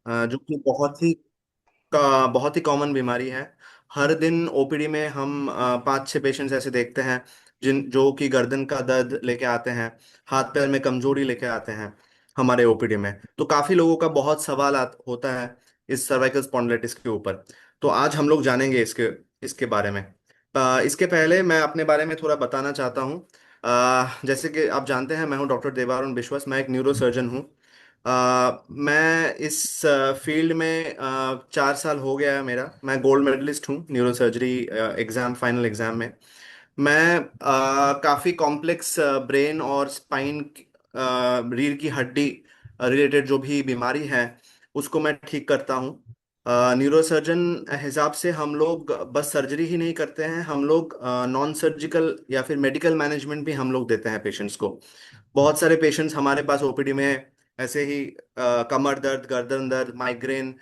जो कि बहुत ही कॉमन बीमारी है। हर दिन ओपीडी में हम 5-6 पेशेंट्स ऐसे देखते हैं जिन जो कि गर्दन का दर्द लेके आते हैं, हाथ पैर में कमजोरी लेके आते हैं हमारे ओपीडी में। तो काफी लोगों का बहुत सवाल होता है इस सर्वाइकल स्पॉन्डिलाइटिस के ऊपर। तो आज हम लोग जानेंगे इसके इसके बारे में। इसके पहले मैं अपने बारे में थोड़ा बताना चाहता हूँ। जैसे कि आप जानते हैं, मैं हूँ डॉक्टर देवारुण विश्वास, मैं एक न्यूरो सर्जन हूँ। मैं इस फील्ड में 4 साल हो गया है मेरा। मैं गोल्ड मेडलिस्ट हूँ neuro surgery exam, final exam में। मैं काफ़ी कॉम्प्लेक्स ब्रेन और स्पाइन, रीढ़ की हड्डी रिलेटेड जो भी बीमारी है उसको मैं ठीक करता हूँ। न्यूरो सर्जन हिसाब से हम लोग बस सर्जरी ही नहीं करते हैं, हम लोग नॉन सर्जिकल या फिर मेडिकल मैनेजमेंट भी हम लोग देते हैं पेशेंट्स को। बहुत सारे पेशेंट्स हमारे पास ओपीडी में ऐसे ही कमर दर्द, गर्दन दर्द, माइग्रेन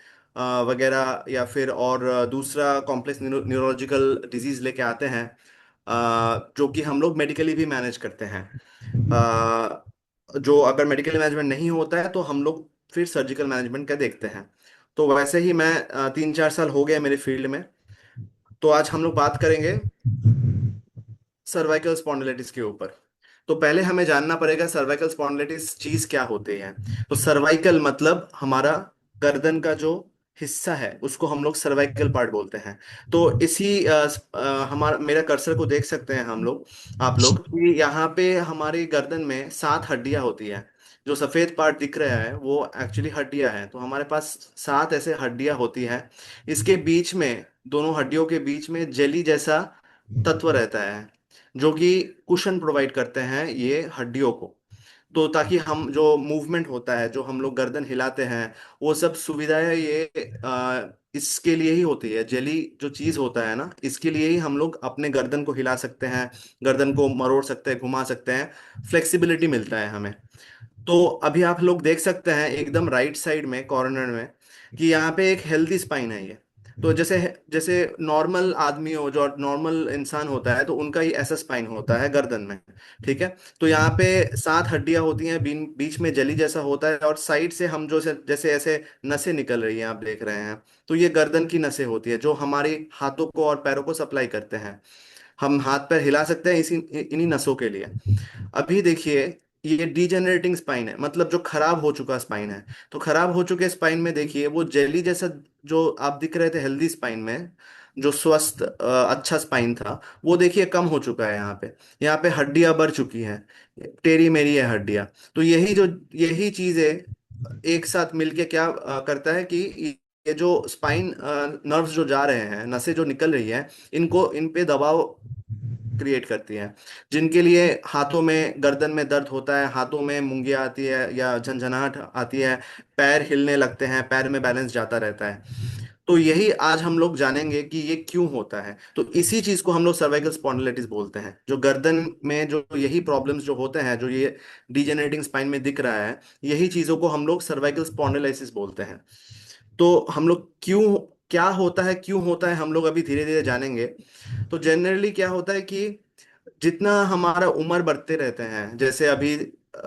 वगैरह या फिर और दूसरा कॉम्प्लेक्स न्यूरोलॉजिकल डिजीज लेके आते हैं, जो कि हम लोग मेडिकली भी मैनेज करते हैं। जो अगर मेडिकल मैनेजमेंट नहीं होता है तो हम लोग फिर सर्जिकल मैनेजमेंट का देखते हैं। तो वैसे ही मैं 3-4 साल हो गए मेरे फील्ड में। तो आज हम लोग बात करेंगे सर्वाइकल स्पॉन्डिलाइटिस के ऊपर। तो पहले हमें जानना पड़ेगा सर्वाइकल स्पॉन्डिलाइटिस चीज क्या होती है। तो सर्वाइकल मतलब हमारा गर्दन का जो हिस्सा है उसको हम लोग सर्वाइकल पार्ट बोलते हैं। तो इसी हमारा मेरा कर्सर को देख सकते हैं हम लोग, आप लोग, कि यहाँ पे हमारी गर्दन में 7 हड्डियां होती है। जो सफेद पार्ट दिख रहा है वो एक्चुअली हड्डियां हैं। तो हमारे पास 7 ऐसे हड्डियां होती हैं। इसके बीच में, दोनों हड्डियों के बीच में जेली जैसा तत्व रहता है, जो कि कुशन प्रोवाइड करते हैं ये हड्डियों को। तो ताकि हम जो मूवमेंट होता है, जो हम लोग गर्दन हिलाते हैं, वो सब सुविधाएं ये इसके लिए ही होती है। जेली जो चीज होता है ना, इसके लिए ही हम लोग अपने गर्दन को हिला सकते हैं, गर्दन को मरोड़ सकते हैं, घुमा सकते हैं, फ्लेक्सिबिलिटी मिलता है हमें। तो अभी आप लोग देख सकते हैं एकदम राइट साइड में कॉर्नर में कि यहाँ पे एक हेल्दी स्पाइन है ये। तो जैसे जैसे नॉर्मल आदमी हो, जो नॉर्मल इंसान होता है, तो उनका ही ऐसा स्पाइन होता है गर्दन में। ठीक है। तो यहाँ पे 7 हड्डियां होती हैं, बीच में जली जैसा होता है, और साइड से हम जो जैसे ऐसे नसें निकल रही हैं आप देख रहे हैं। तो ये गर्दन की नसें होती है जो हमारी हाथों को और पैरों को सप्लाई करते हैं। हम हाथ पैर हिला सकते हैं इसी इन्हीं नसों के लिए। अभी देखिए, ये डिजेनरेटिंग स्पाइन है, मतलब जो खराब हो चुका स्पाइन है। तो खराब हो चुके स्पाइन में देखिए वो जेली जैसा जो आप दिख रहे थे हेल्दी स्पाइन में, जो स्वस्थ अच्छा स्पाइन था, वो देखिए कम हो चुका है यहाँ पे। यहाँ पे हड्डियां बढ़ चुकी हैं, टेढ़ी मेढ़ी है हड्डियां। तो यही चीजें एक साथ मिलके क्या करता है कि ये जो स्पाइन नर्व्स जो जा रहे हैं, नसें जो निकल रही हैं, इनको इन पे दबाव क्रिएट करती हैं। जिनके लिए हाथों में, गर्दन में दर्द होता है, हाथों में मुंगिया आती है या झंझनाहट आती है, पैर हिलने लगते हैं, पैर में बैलेंस जाता रहता है। तो यही आज हम लोग जानेंगे कि ये क्यों होता है। तो इसी चीज को हम लोग सर्वाइकल स्पॉन्डिलाइटिस बोलते हैं। जो गर्दन में जो यही प्रॉब्लम्स जो होते हैं, जो ये डिजेनरेटिंग स्पाइन में दिख रहा है, यही चीजों को हम लोग सर्वाइकल स्पॉन्डिलाइसिस बोलते हैं। तो हम लोग क्यों, क्या होता है, क्यों होता है, हम लोग अभी धीरे धीरे जानेंगे। तो जनरली क्या होता है कि जितना हमारा उम्र बढ़ते रहते हैं, जैसे अभी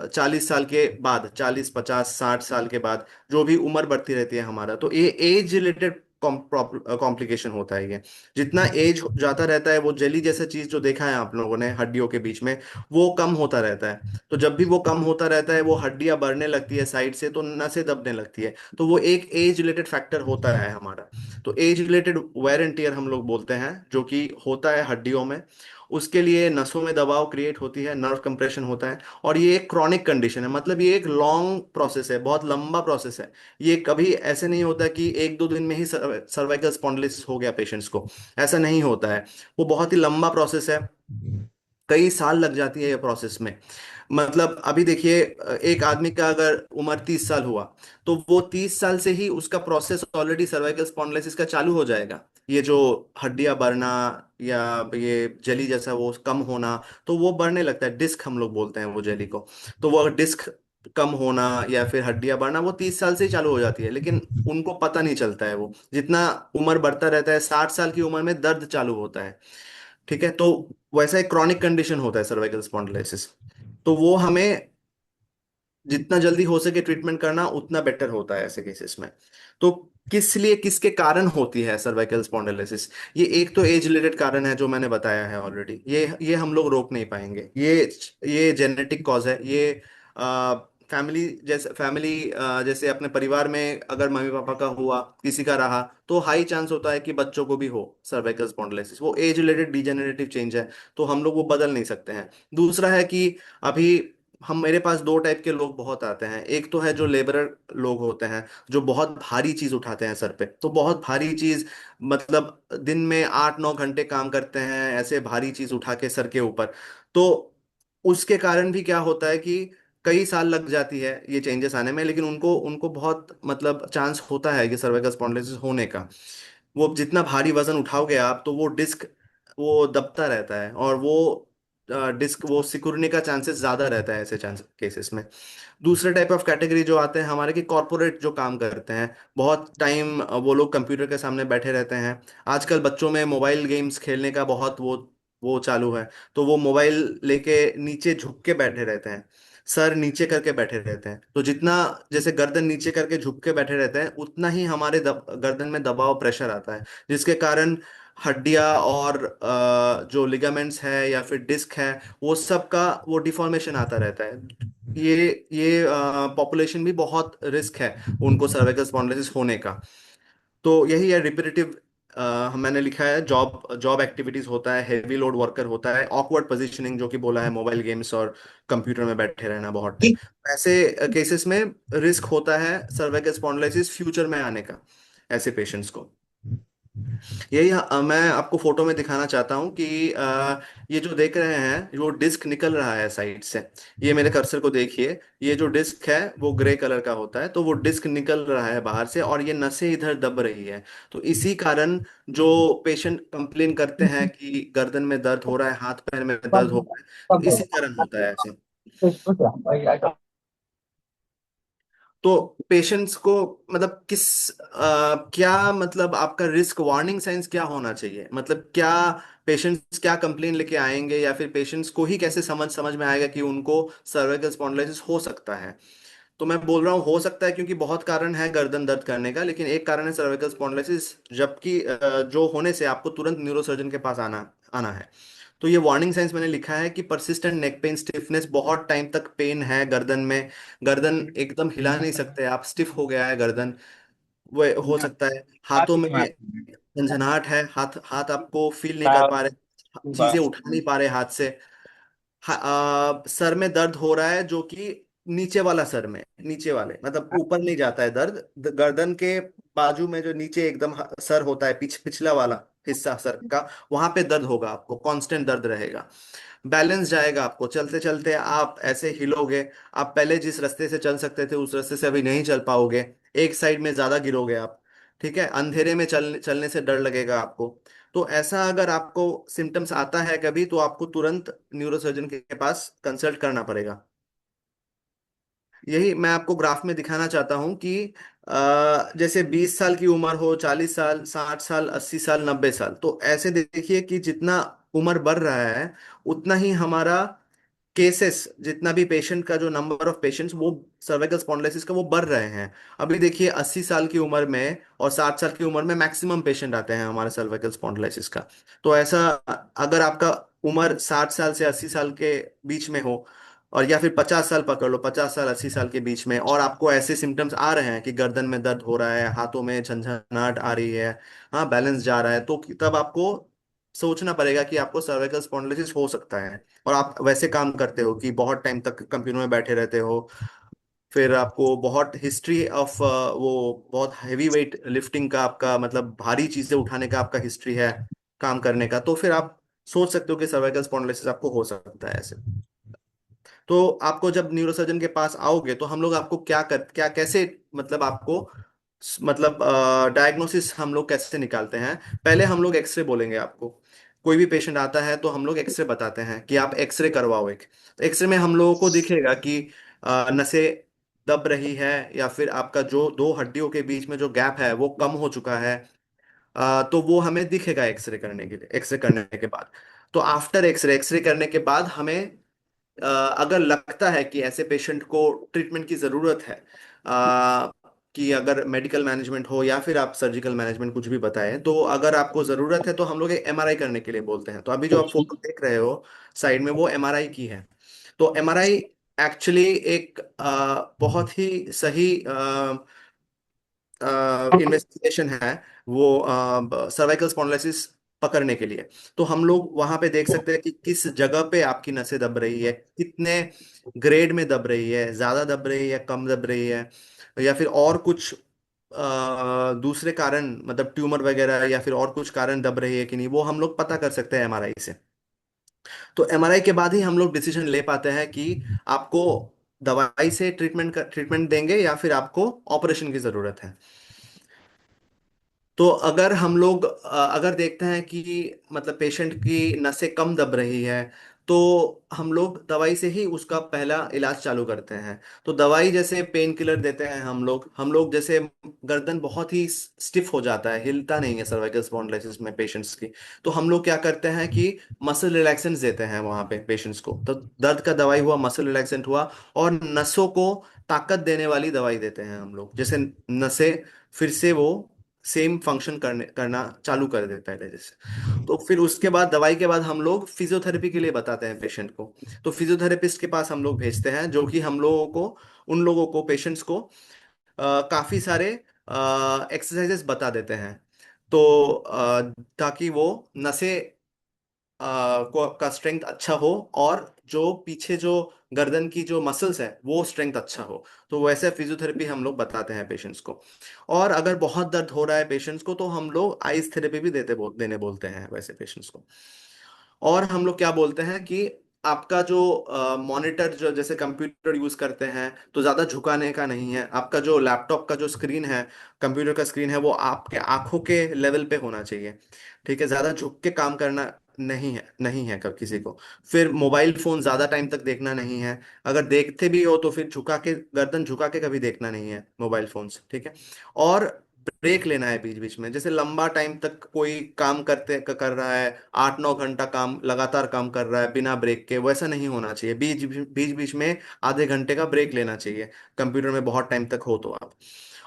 40 साल के बाद, 40, 50, 60 साल के बाद जो भी उम्र बढ़ती रहती है हमारा, तो ये एज रिलेटेड कॉम्प्लिकेशन होता है ये। जितना एज जाता रहता है, वो जेली जैसा चीज जो देखा है आप लोगों ने हड्डियों के बीच में, वो कम होता रहता है। तो जब भी वो कम होता रहता है, वो हड्डियां बढ़ने लगती है साइड से, तो नसें दबने लगती है। तो वो एक एज रिलेटेड फैक्टर होता है हमारा। तो age related wear and tear हम लोग बोलते हैं, जो कि होता है हड्डियों में। उसके लिए नसों में दबाव क्रिएट होती है, नर्व कंप्रेशन होता है। और ये एक क्रॉनिक कंडीशन है, मतलब ये एक लॉन्ग प्रोसेस है, बहुत लंबा प्रोसेस है। ये कभी ऐसे नहीं होता कि 1-2 दिन में ही सर्वाइकल स्पॉन्डिलिसिस हो गया पेशेंट्स को। ऐसा नहीं होता है। वो बहुत ही लंबा प्रोसेस है, कई साल लग जाती है ये प्रोसेस में। मतलब अभी देखिए, एक आदमी का अगर उम्र 30 साल हुआ, तो वो 30 साल से ही उसका प्रोसेस ऑलरेडी सर्वाइकल स्पॉन्डिलाइसिस का चालू हो जाएगा। ये जो हड्डियां बढ़ना या ये जली जैसा वो कम होना, तो वो बढ़ने लगता है। डिस्क हम लोग बोलते हैं वो जेली को। तो वो डिस्क कम होना या फिर हड्डियां बढ़ना, वो 30 साल से ही चालू हो जाती है, लेकिन उनको पता नहीं चलता है। वो जितना उम्र बढ़ता रहता है, 60 साल की उम्र में दर्द चालू होता है। ठीक है। तो वैसा एक क्रॉनिक कंडीशन होता है सर्वाइकल स्पॉन्डिलाइसिस। तो वो हमें जितना जल्दी हो सके ट्रीटमेंट करना उतना बेटर होता है ऐसे केसेस में। तो किस लिए, किसके कारण होती है सर्वाइकल स्पॉन्डिलोसिस? ये एक तो एज रिलेटेड कारण है जो मैंने बताया है ऑलरेडी, ये हम लोग रोक नहीं पाएंगे। ये जेनेटिक कॉज है। ये फैमिली जैसे अपने परिवार में अगर मम्मी पापा का हुआ, किसी का रहा, तो हाई चांस होता है कि बच्चों को भी हो सर्वाइकल स्पॉन्डिलोसिस। वो एज रिलेटेड डिजेनरेटिव चेंज है, तो हम लोग वो बदल नहीं सकते हैं। दूसरा है कि अभी हम मेरे पास दो टाइप के लोग बहुत आते हैं। एक तो है जो लेबरर लोग होते हैं, जो बहुत भारी चीज उठाते हैं सर पे। तो बहुत भारी चीज मतलब दिन में 8-9 घंटे काम करते हैं ऐसे भारी चीज उठा के सर के ऊपर। तो उसके कारण भी क्या होता है कि कई साल लग जाती है ये चेंजेस आने में, लेकिन उनको उनको बहुत मतलब चांस होता है कि सर्वाइकल स्पॉन्डिलोसिस होने का। वो जितना भारी वजन उठाओगे आप, तो वो डिस्क वो दबता रहता है, और वो डिस्क वो सिकुड़ने का चांसेस ज्यादा रहता है ऐसे चांस केसेस में। दूसरे टाइप ऑफ कैटेगरी जो आते हैं हमारे की कॉरपोरेट जो काम करते हैं, बहुत टाइम वो लोग कंप्यूटर के सामने बैठे रहते हैं। आजकल बच्चों में मोबाइल गेम्स खेलने का बहुत वो चालू है। तो वो मोबाइल लेके नीचे झुक के बैठे रहते हैं, सर नीचे करके बैठे रहते हैं। तो जितना जैसे गर्दन नीचे करके झुक के बैठे रहते हैं, उतना ही हमारे गर्दन में दबाव प्रेशर आता है, जिसके कारण हड्डियां और जो लिगामेंट्स है या फिर डिस्क है, वो सब का वो डिफॉर्मेशन आता रहता है। ये पॉपुलेशन भी बहुत रिस्क है उनको सर्वाइकल स्पॉन्डिलोसिस होने का। तो यही है रिपीटेटिव, मैंने लिखा है जॉब जॉब एक्टिविटीज होता है, हैवी लोड वर्कर होता है, ऑकवर्ड पोजीशनिंग जो कि बोला है, मोबाइल गेम्स और कंप्यूटर में बैठे रहना बहुत टाइम। ऐसे केसेस में रिस्क होता है सर्वाइकल स्पॉन्डिलोसिस फ्यूचर में आने का ऐसे पेशेंट्स को। यही मैं आपको फोटो में दिखाना चाहता हूँ कि ये जो देख रहे हैं वो डिस्क निकल रहा है साइड से। ये मेरे कर्सर को देखिए, ये जो डिस्क है वो ग्रे कलर का होता है, तो वो डिस्क निकल रहा है बाहर से, और ये नसें इधर दब रही है। तो इसी कारण जो पेशेंट कंप्लेन करते हैं कि गर्दन में दर्द हो रहा है, हाथ पैर में दर्द हो रहा है, तो इसी कारण होता है ऐसे। तो पेशेंट्स को मतलब क्या मतलब आपका रिस्क वार्निंग साइंस क्या होना चाहिए? मतलब क्या पेशेंट्स क्या कंप्लेन लेके आएंगे, या फिर पेशेंट्स को ही कैसे समझ समझ में आएगा कि उनको सर्वाइकल स्पॉन्डिलोसिस हो सकता है? तो मैं बोल रहा हूँ हो सकता है, क्योंकि बहुत कारण है गर्दन दर्द करने का, लेकिन एक कारण है सर्वाइकल स्पॉन्डिलोसिस, जबकि जो होने से आपको तुरंत न्यूरोसर्जन के पास आना आना है। तो ये वार्निंग साइंस मैंने लिखा है कि परसिस्टेंट नेक पेन, स्टिफनेस, बहुत टाइम तक पेन है गर्दन में, गर्दन एकदम हिला नहीं सकते आप, स्टिफ हो गया है गर्दन। वो हो सकता है हाथों में झंझनाहट है, हाथ हाथ आपको फील नहीं कर पा रहे, चीजें उठा नहीं पा रहे हाथ से। सर में दर्द हो रहा है जो कि नीचे वाला सर में, नीचे वाले मतलब ऊपर नहीं जाता है दर्द, गर्दन के बाजू में जो नीचे एकदम सर होता है, पिछला वाला हिस्सा सर का, वहां पे दर्द होगा आपको, कांस्टेंट दर्द रहेगा। बैलेंस जाएगा आपको, चलते चलते आप ऐसे हिलोगे, आप पहले जिस रास्ते से चल सकते थे उस रास्ते से अभी नहीं चल पाओगे, एक साइड में ज्यादा गिरोगे आप। ठीक है, अंधेरे में चलने से डर लगेगा आपको। तो ऐसा अगर आपको सिम्टम्स आता है कभी, तो आपको तुरंत न्यूरोसर्जन के पास कंसल्ट करना पड़ेगा। यही मैं आपको ग्राफ में दिखाना चाहता हूँ कि जैसे 20 साल की उम्र हो, 40 साल, 60 साल, 80 साल, 90 साल, तो ऐसे देखिए कि जितना उम्र बढ़ रहा है, उतना ही हमारा केसेस, जितना भी पेशेंट का जो नंबर ऑफ पेशेंट्स वो सर्वाइकल स्पॉन्डिलोसिस का वो बढ़ रहे हैं। अभी देखिए 80 साल की उम्र में और 60 साल की उम्र में मैक्सिमम पेशेंट आते हैं हमारे सर्वाइकल स्पॉन्डिलोसिस का। तो ऐसा अगर आपका उम्र 60 साल से 80 साल के बीच में हो, और या फिर 50 साल पकड़ लो, 50 साल 80 साल के बीच में, और आपको ऐसे सिम्टम्स आ रहे हैं कि गर्दन में दर्द हो रहा है, हाथों में झंझनाहट आ रही है, हाँ बैलेंस जा रहा है, तो तब आपको सोचना पड़ेगा कि आपको सर्वाइकल स्पॉन्डिलोसिस हो सकता है। और आप वैसे काम करते हो कि बहुत टाइम तक कंप्यूटर में बैठे रहते हो, फिर आपको बहुत हिस्ट्री ऑफ वो बहुत हैवी वेट लिफ्टिंग का, आपका मतलब भारी चीजें उठाने का आपका हिस्ट्री है काम करने का, तो फिर आप सोच सकते हो कि सर्वाइकल स्पॉन्डिलोसिस आपको हो सकता है ऐसे। तो आपको जब न्यूरोसर्जन के पास आओगे, तो हम लोग आपको क्या कैसे मतलब आपको मतलब डायग्नोसिस हम लोग कैसे निकालते हैं? पहले हम लोग एक्सरे बोलेंगे आपको। कोई भी पेशेंट आता है तो हम लोग एक्सरे बताते हैं कि आप एक्सरे करवाओ एक। तो एक्सरे में हम लोगों को दिखेगा कि नसें दब रही है, या फिर आपका जो दो हड्डियों के बीच में जो गैप है वो कम हो चुका है। तो वो हमें दिखेगा एक्सरे करने के बाद। तो आफ्टर एक्सरे, एक्सरे करने के बाद हमें अगर लगता है कि ऐसे पेशेंट को ट्रीटमेंट की ज़रूरत है, कि अगर मेडिकल मैनेजमेंट हो या फिर आप सर्जिकल मैनेजमेंट कुछ भी बताएं, तो अगर आपको ज़रूरत है तो हम लोग एमआरआई करने के लिए बोलते हैं। तो अभी जो आप अच्छा। फोटो देख रहे हो साइड में, वो एमआरआई की है। तो एमआरआई एक्चुअली एक बहुत ही सही इन्वेस्टिगेशन है, वो सर्वाइकल स्पॉन्डिलोसिस पकड़ने के लिए। तो हम लोग वहां पे देख सकते हैं कि किस जगह पे आपकी नसें दब रही है, कितने ग्रेड में दब रही है, ज्यादा दब रही है, कम दब रही है, या फिर और कुछ दूसरे कारण, मतलब ट्यूमर वगैरह या फिर और कुछ कारण दब रही है कि नहीं, वो हम लोग पता कर सकते हैं एमआरआई से। तो एमआरआई के बाद ही हम लोग डिसीजन ले पाते हैं कि आपको दवाई से ट्रीटमेंट देंगे या फिर आपको ऑपरेशन की जरूरत है। तो अगर हम लोग अगर देखते हैं कि मतलब पेशेंट की नसें कम दब रही है, तो हम लोग दवाई से ही उसका पहला इलाज चालू करते हैं। तो दवाई जैसे पेन किलर देते हैं हम लोग जैसे गर्दन बहुत ही स्टिफ हो जाता है, हिलता नहीं है सर्वाइकल स्पॉन्डिलोसिस में पेशेंट्स की। तो हम लोग क्या करते हैं कि मसल रिलैक्सेंट देते हैं वहां पे पेशेंट्स को। तो दर्द का दवाई हुआ, मसल रिलैक्सेंट हुआ, और नसों को ताकत देने वाली दवाई देते हैं हम लोग, जैसे नसें फिर से वो सेम फंक्शन करना चालू कर देता है पहले जैसे। तो फिर उसके बाद दवाई के बाद हम लोग फिजियोथेरेपी के लिए बताते हैं पेशेंट को। तो फिजियोथेरेपिस्ट के पास हम लोग भेजते हैं, जो कि हम लोगों को, उन लोगों को, पेशेंट्स को काफी सारे एक्सरसाइजेस बता देते हैं। तो ताकि वो नसें को का स्ट्रेंथ अच्छा हो, और जो पीछे जो गर्दन की जो मसल्स है वो स्ट्रेंथ अच्छा हो। तो वैसे फिजियोथेरेपी हम लोग बताते हैं पेशेंट्स को। और अगर बहुत दर्द हो रहा है पेशेंट्स को, तो हम लोग आइस थेरेपी भी देने बोलते हैं वैसे पेशेंट्स को। और हम लोग क्या बोलते हैं कि आपका जो मॉनिटर, जो जैसे कंप्यूटर यूज करते हैं, तो ज्यादा झुकाने का नहीं है। आपका जो लैपटॉप का जो स्क्रीन है, कंप्यूटर का स्क्रीन है, वो आपके आंखों के लेवल पे होना चाहिए। ठीक है, ज्यादा झुक के काम करना नहीं है कब किसी को। फिर मोबाइल फोन ज्यादा टाइम तक देखना नहीं है। अगर देखते भी हो तो फिर झुका के, गर्दन झुका के कभी देखना नहीं है मोबाइल फोन्स, ठीक है। और ब्रेक लेना है बीच बीच में। जैसे लंबा टाइम तक कोई काम कर रहा है, 8-9 घंटा काम लगातार काम कर रहा है बिना ब्रेक के, वैसा नहीं होना चाहिए। बीच बीच में आधे घंटे का ब्रेक लेना चाहिए, कंप्यूटर में बहुत टाइम तक हो तो आप।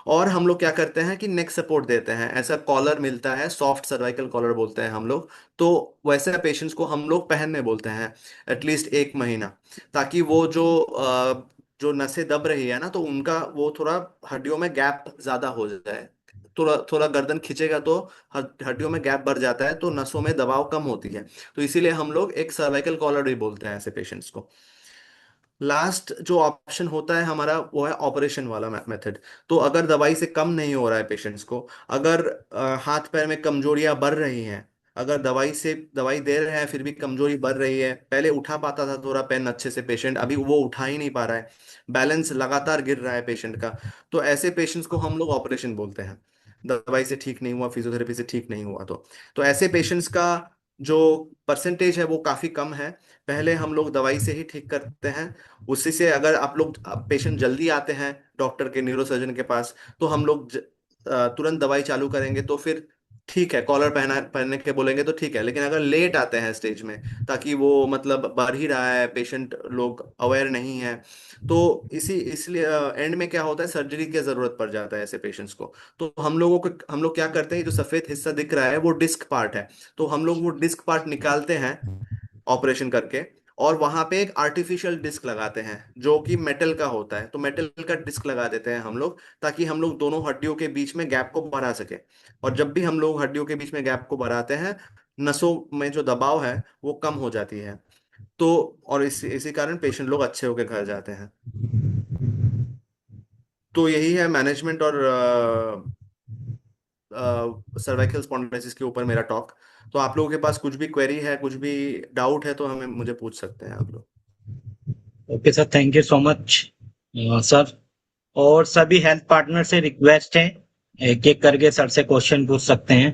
और हम लोग क्या करते हैं कि नेक सपोर्ट देते हैं, ऐसा कॉलर मिलता है, सॉफ्ट सर्वाइकल कॉलर बोलते हैं हम लोग। तो वैसे पेशेंट्स को हम लोग पहनने बोलते हैं एटलीस्ट 1 महीना, ताकि वो जो नसें दब रही है ना, तो उनका वो थोड़ा हड्डियों में गैप ज्यादा हो जाए। थोड़ा थोड़ा गर्दन खींचेगा तो हड्डियों में गैप बढ़ जाता है, तो नसों में दबाव कम होती है। तो इसीलिए हम लोग एक सर्वाइकल कॉलर भी बोलते हैं ऐसे पेशेंट्स को। लास्ट जो ऑप्शन होता है हमारा, वो है ऑपरेशन वाला मेथड। तो अगर दवाई से कम नहीं हो रहा है पेशेंट्स को, अगर हाथ पैर में कमजोरियां बढ़ रही हैं, अगर दवाई दे रहे हैं फिर भी कमजोरी बढ़ रही है, पहले उठा पाता था थोड़ा पेन अच्छे से पेशेंट, अभी वो उठा ही नहीं पा रहा है, बैलेंस लगातार गिर रहा है पेशेंट का, तो ऐसे पेशेंट्स को हम लोग ऑपरेशन बोलते हैं। दवाई से ठीक नहीं हुआ, फिजियोथेरेपी से ठीक नहीं हुआ तो ऐसे पेशेंट्स का जो परसेंटेज है वो काफी कम है। पहले हम लोग दवाई से ही ठीक करते हैं। उसी से अगर आप लोग पेशेंट जल्दी आते हैं डॉक्टर के, न्यूरोसर्जन के पास, तो हम लोग तुरंत दवाई चालू करेंगे, तो फिर ठीक है, कॉलर पहनने के बोलेंगे तो ठीक है। लेकिन अगर लेट आते हैं स्टेज में, ताकि वो मतलब बढ़ ही रहा है पेशेंट, लोग अवेयर नहीं है, तो इसलिए एंड में क्या होता है, सर्जरी की जरूरत पड़ जाता है ऐसे पेशेंट्स को। तो हम लोग क्या करते हैं, जो सफेद हिस्सा दिख रहा है वो डिस्क पार्ट है। तो हम लोग वो डिस्क पार्ट निकालते हैं ऑपरेशन करके, और वहां पे एक आर्टिफिशियल डिस्क लगाते हैं जो कि मेटल का होता है। तो मेटल का डिस्क लगा देते हैं हम लोग, ताकि हम लोग दोनों हड्डियों के बीच में गैप को बढ़ा सके। और जब भी हम लोग हड्डियों के बीच में गैप को बढ़ाते हैं, नसों में जो दबाव है वो कम हो जाती है। तो और इसी कारण पेशेंट लोग अच्छे होकर घर जाते हैं। तो यही है मैनेजमेंट और सर्वाइकल स्पॉन्डिलोसिस के ऊपर मेरा टॉक। तो आप लोगों के पास कुछ भी क्वेरी है, कुछ भी डाउट है, तो हमें मुझे पूछ सकते हैं आप लोग। Okay sir, thank you so much sir. और सभी हेल्थ पार्टनर से रिक्वेस्ट है, एक एक करके सर से क्वेश्चन पूछ सकते हैं।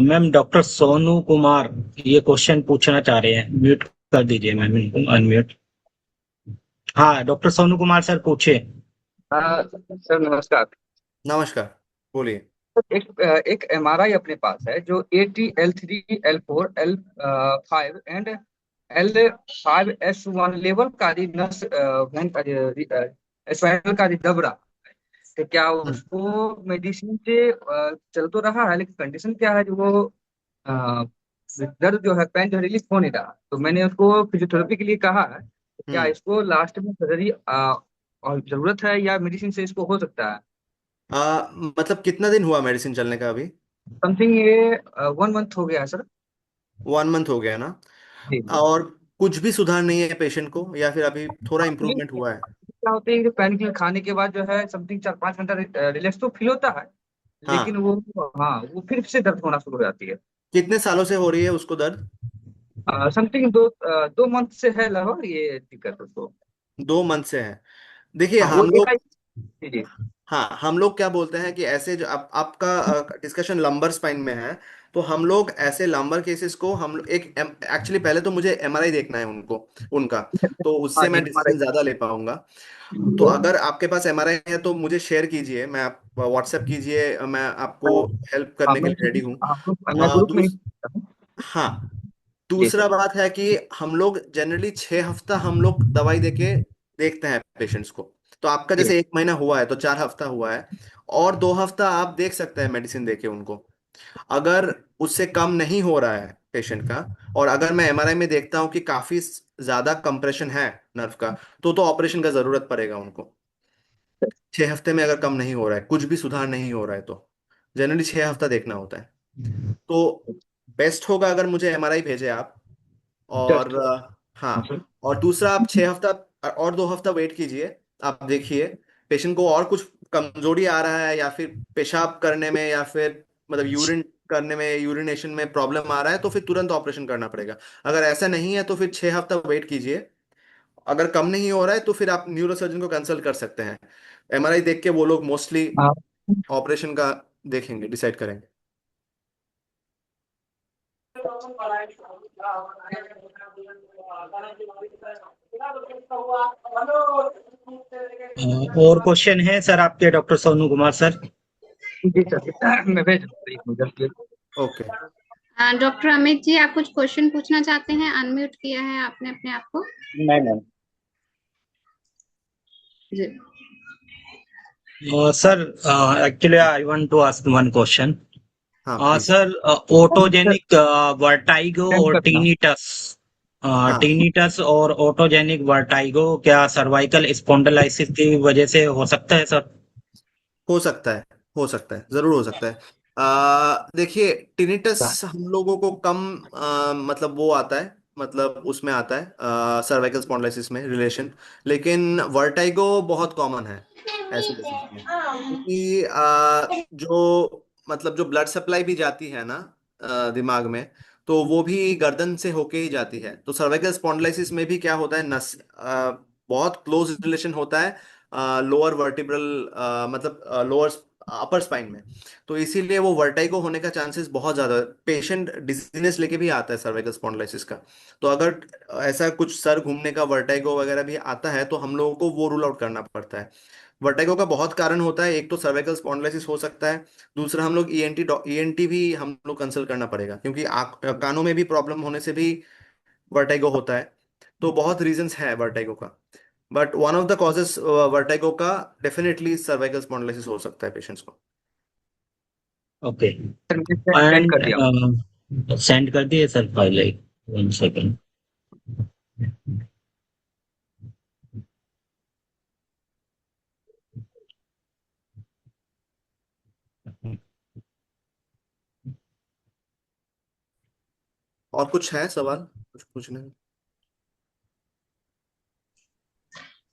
मैम डॉक्टर सोनू कुमार ये क्वेश्चन पूछना चाह रहे हैं, म्यूट कर दीजिए मैम इनको, अनम्यूट। हाँ डॉक्टर सोनू कुमार सर पूछे। हाँ सर, नमस्कार। नमस्कार, बोलिए। एक एमआरआई अपने पास है जो AT L3 L4 L5 and L5S1 level का नस स्पाइनल का दब रहा है। तो क्या हम्म। उसको मेडिसिन से चल तो रहा है, लेकिन कंडीशन क्या है जो वो अ, दर्द जो है, पेन जो है रिलीफ हो नहीं रहा। तो मैंने उसको फिजियोथेरेपी के लिए कहा है। तो क्या हम्म। इसको लास्ट में सर्जरी और जरूरत है, या मेडिसिन से इसको हो सकता है? मतलब कितना दिन हुआ मेडिसिन चलने का अभी? समथिंग ये 1 मंथ हो गया है सर। 1 मंथ हो गया ना? जी जी। और कुछ भी सुधार नहीं है पेशेंट को, या फिर अभी थोड़ा Actually, इम्प्रूवमेंट हुआ है? क्या होता है कि पेन किलर खाने के बाद जो है समथिंग 4-5 घंटा रिलैक्स तो फील होता है, लेकिन हाँ। वो, हाँ, वो फिर से दर्द होना शुरू हो जाती है। कितने सालों से हो रही है उसको दर्द? समथिंग 2 मंथ से है लगभग ये दिक्कत उसको। 2 मंथ से है। देखिए हाँ, वो हम एक लोग, जी जी। हाँ हम लोग क्या बोलते हैं कि ऐसे जो आपका डिस्कशन लंबर स्पाइन में है, तो हम लोग ऐसे लंबर केसेस को हम एक एक्चुअली पहले तो मुझे एमआरआई देखना है उनको, उनका, तो हाँ उससे जी, मैं हमारा डिसीजन ज्यादा ले पाऊंगा। तो अगर आपके पास एमआरआई है तो मुझे शेयर कीजिए, मैं आप व्हाट्सएप कीजिए, मैं आपको हेल्प हाँ, करने के लिए रेडी हूँ। मैं ग्रुप में ही। हाँ, जी दूसरा सर। बात है कि हम लोग जनरली 6 हफ्ता हम लोग दवाई देके देखते हैं पेशेंट्स को। तो आपका जी जैसे 1 महीना हुआ है तो 4 हफ्ता हुआ है, और 2 हफ्ता आप देख सकते हैं मेडिसिन देके उनको। अगर उससे कम नहीं हो रहा है पेशेंट का, और अगर मैं एमआरआई में देखता हूँ कि काफी ज्यादा कंप्रेशन है नर्व का, तो ऑपरेशन का जरूरत पड़ेगा उनको। 6 हफ्ते में अगर कम नहीं हो रहा है, कुछ भी सुधार नहीं हो रहा है, तो जनरली 6 हफ्ता देखना होता है। तो बेस्ट होगा अगर मुझे एमआरआई भेजे आप। और जस्ट। हाँ, और दूसरा आप 6 हफ्ता और 2 हफ्ता वेट कीजिए। आप देखिए पेशेंट को और कुछ कमजोरी आ रहा है, या फिर पेशाब करने में, या फिर मतलब यूरिन करने में, यूरिनेशन में प्रॉब्लम आ रहा है, तो फिर तुरंत ऑपरेशन करना पड़ेगा। अगर ऐसा नहीं है तो फिर 6 हफ्ता वेट कीजिए। अगर कम नहीं हो रहा है तो फिर आप न्यूरोसर्जन को कंसल्ट कर सकते हैं। एमआरआई देख के वो लोग मोस्टली हाँ ऑपरेशन का देखेंगे, डिसाइड करेंगे। और क्वेश्चन है सर आपके डॉक्टर सोनू कुमार सर? जी सर, मैं भेज रहा हूँ, एक minute, just okay. Doctor Amit ji, आप कुछ क्वेश्चन पूछना चाहते हैं? अनम्यूट किया है आपने अपने आप को। नहीं नहीं। जी। Sir, actually I want to ask one question. हाँ please. Sir, autogenic vertigo send और कर रहा हूँ। टीनिटस, हाँ, टीनिटस और ऑटोजेनिक वर्टाइगो क्या सर्वाइकल स्पॉन्डिलाइसिस की वजह से हो सकता है सर? हो सकता है, हो सकता है, जरूर हो सकता है। देखिए टिनिटस हम लोगों को कम मतलब वो आता है, मतलब उसमें आता है सर्वाइकल स्पॉन्डिलोसिस में रिलेशन। लेकिन वर्टाइगो बहुत कॉमन है ऐसे केसेस में, क्योंकि जो मतलब जो ब्लड सप्लाई भी जाती है ना दिमाग में, तो वो भी गर्दन से होके ही जाती है। तो सर्वाइकल स्पॉन्डिलोसिस में भी क्या होता है, नस बहुत क्लोज रिलेशन होता है लोअर वर्टिब्रल, मतलब लोअर अपर स्पाइन में। तो इसीलिए वो वर्टाइगो होने का चांसेस बहुत ज्यादा है। पेशेंट डिजीनेस लेके भी आता है सर्वाइकल स्पॉन्डिलोसिस का। तो अगर ऐसा कुछ सर घूमने का वर्टाइगो वगैरह भी आता है, तो हम लोगों को वो रूल आउट करना पड़ता है। वर्टाइगो का बहुत कारण होता है, एक तो सर्वाइकल स्पॉन्डिलोसिस हो सकता है। दूसरा हम लोग ईएनटी भी हम लोग कंसल्ट करना पड़ेगा, क्योंकि कानों में भी प्रॉब्लम होने से भी वर्टाइगो होता है। तो बहुत रीजंस है वर्टाइगो का, but one of the causes vertigo का डेफिनेटली सर्वाइकल स्पॉन्डिलोसिस हो सकता है पेशेंट्स को। ओके। सर मैंने सेंड कर दिया हूँ। एंड सेंड कर दिए सर फाइल? एक 1 सेकंड। और कुछ है सवाल, कुछ पूछने हैं?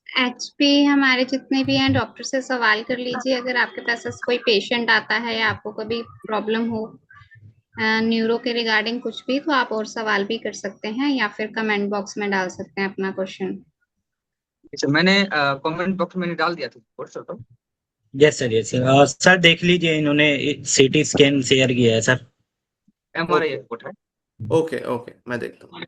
एचपी हमारे जितने भी हैं डॉक्टर से सवाल कर लीजिए, अगर आपके पास ऐसा कोई पेशेंट आता है या आपको कभी प्रॉब्लम हो न्यूरो के रिगार्डिंग कुछ भी, तो आप और सवाल भी कर सकते हैं या फिर कमेंट बॉक्स में डाल सकते हैं अपना क्वेश्चन। अच्छा, मैंने कमेंट बॉक्स में डाल दिया था WhatsApp. Yes sir, yes sir. Sir देख लीजिए, इन्होंने सीटी स्कैन शेयर किया है सर। एमआरआई ओके, रिपोर्ट है। ओके, ओके, मैं देखता हूँ।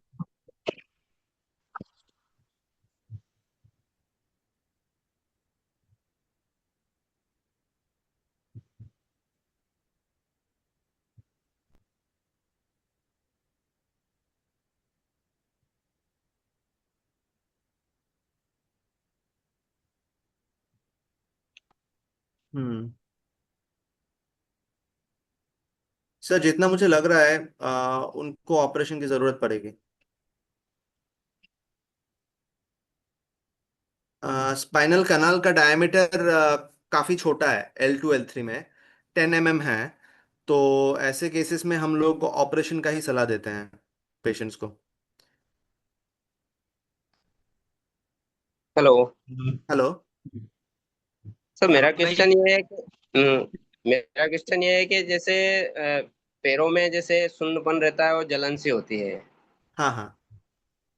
हम्म। सर जितना मुझे लग रहा है उनको ऑपरेशन की जरूरत पड़ेगी। स्पाइनल कनाल का डायमीटर काफी छोटा है, L2 L3 में 10 mm है। तो ऐसे केसेस में हम लोग ऑपरेशन का ही सलाह देते हैं पेशेंट्स को। हेलो। हेलो। सर मेरा भाई क्वेश्चन ये है कि मेरा क्वेश्चन ये है कि जैसे पैरों में जैसे सुन्नपन रहता है और जलन सी होती है, हाँ हाँ।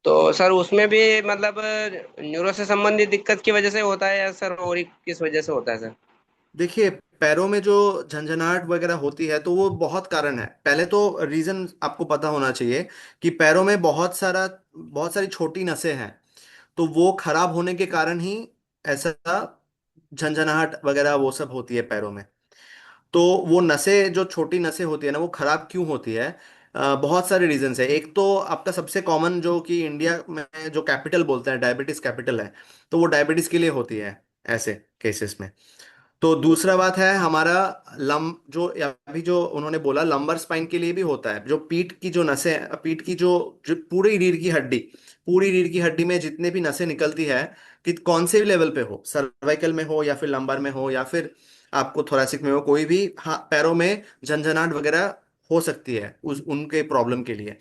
तो सर उसमें भी मतलब न्यूरो से संबंधित दिक्कत की वजह से होता है या सर और किस वजह से होता है सर? देखिए, पैरों में जो झंझनाहट वगैरह होती है तो वो बहुत कारण है। पहले तो रीजन आपको पता होना चाहिए कि पैरों में बहुत सारी छोटी नसें हैं। तो वो खराब होने के कारण ही ऐसा झंझनाहट वगैरह वो सब होती है पैरों में। तो वो नसें, जो छोटी नसें होती है ना, वो खराब क्यों होती है? बहुत सारे रीजंस है। एक तो आपका सबसे कॉमन, जो कि इंडिया में जो कैपिटल बोलते हैं, डायबिटीज कैपिटल है, तो वो डायबिटीज के लिए होती है ऐसे केसेस में। तो दूसरा बात है हमारा जो अभी जो उन्होंने बोला, लंबर स्पाइन के लिए भी होता है। जो पीठ की जो नसें, पीठ की जो पूरी रीढ़ की हड्डी में जितने भी नसें निकलती है, कि कौन से भी लेवल पे हो, सर्वाइकल में हो या फिर लंबर में हो या फिर आपको थोरैसिक में हो, कोई भी, हाँ, पैरों में झंझनाहट वगैरह हो सकती है उस उनके प्रॉब्लम के लिए।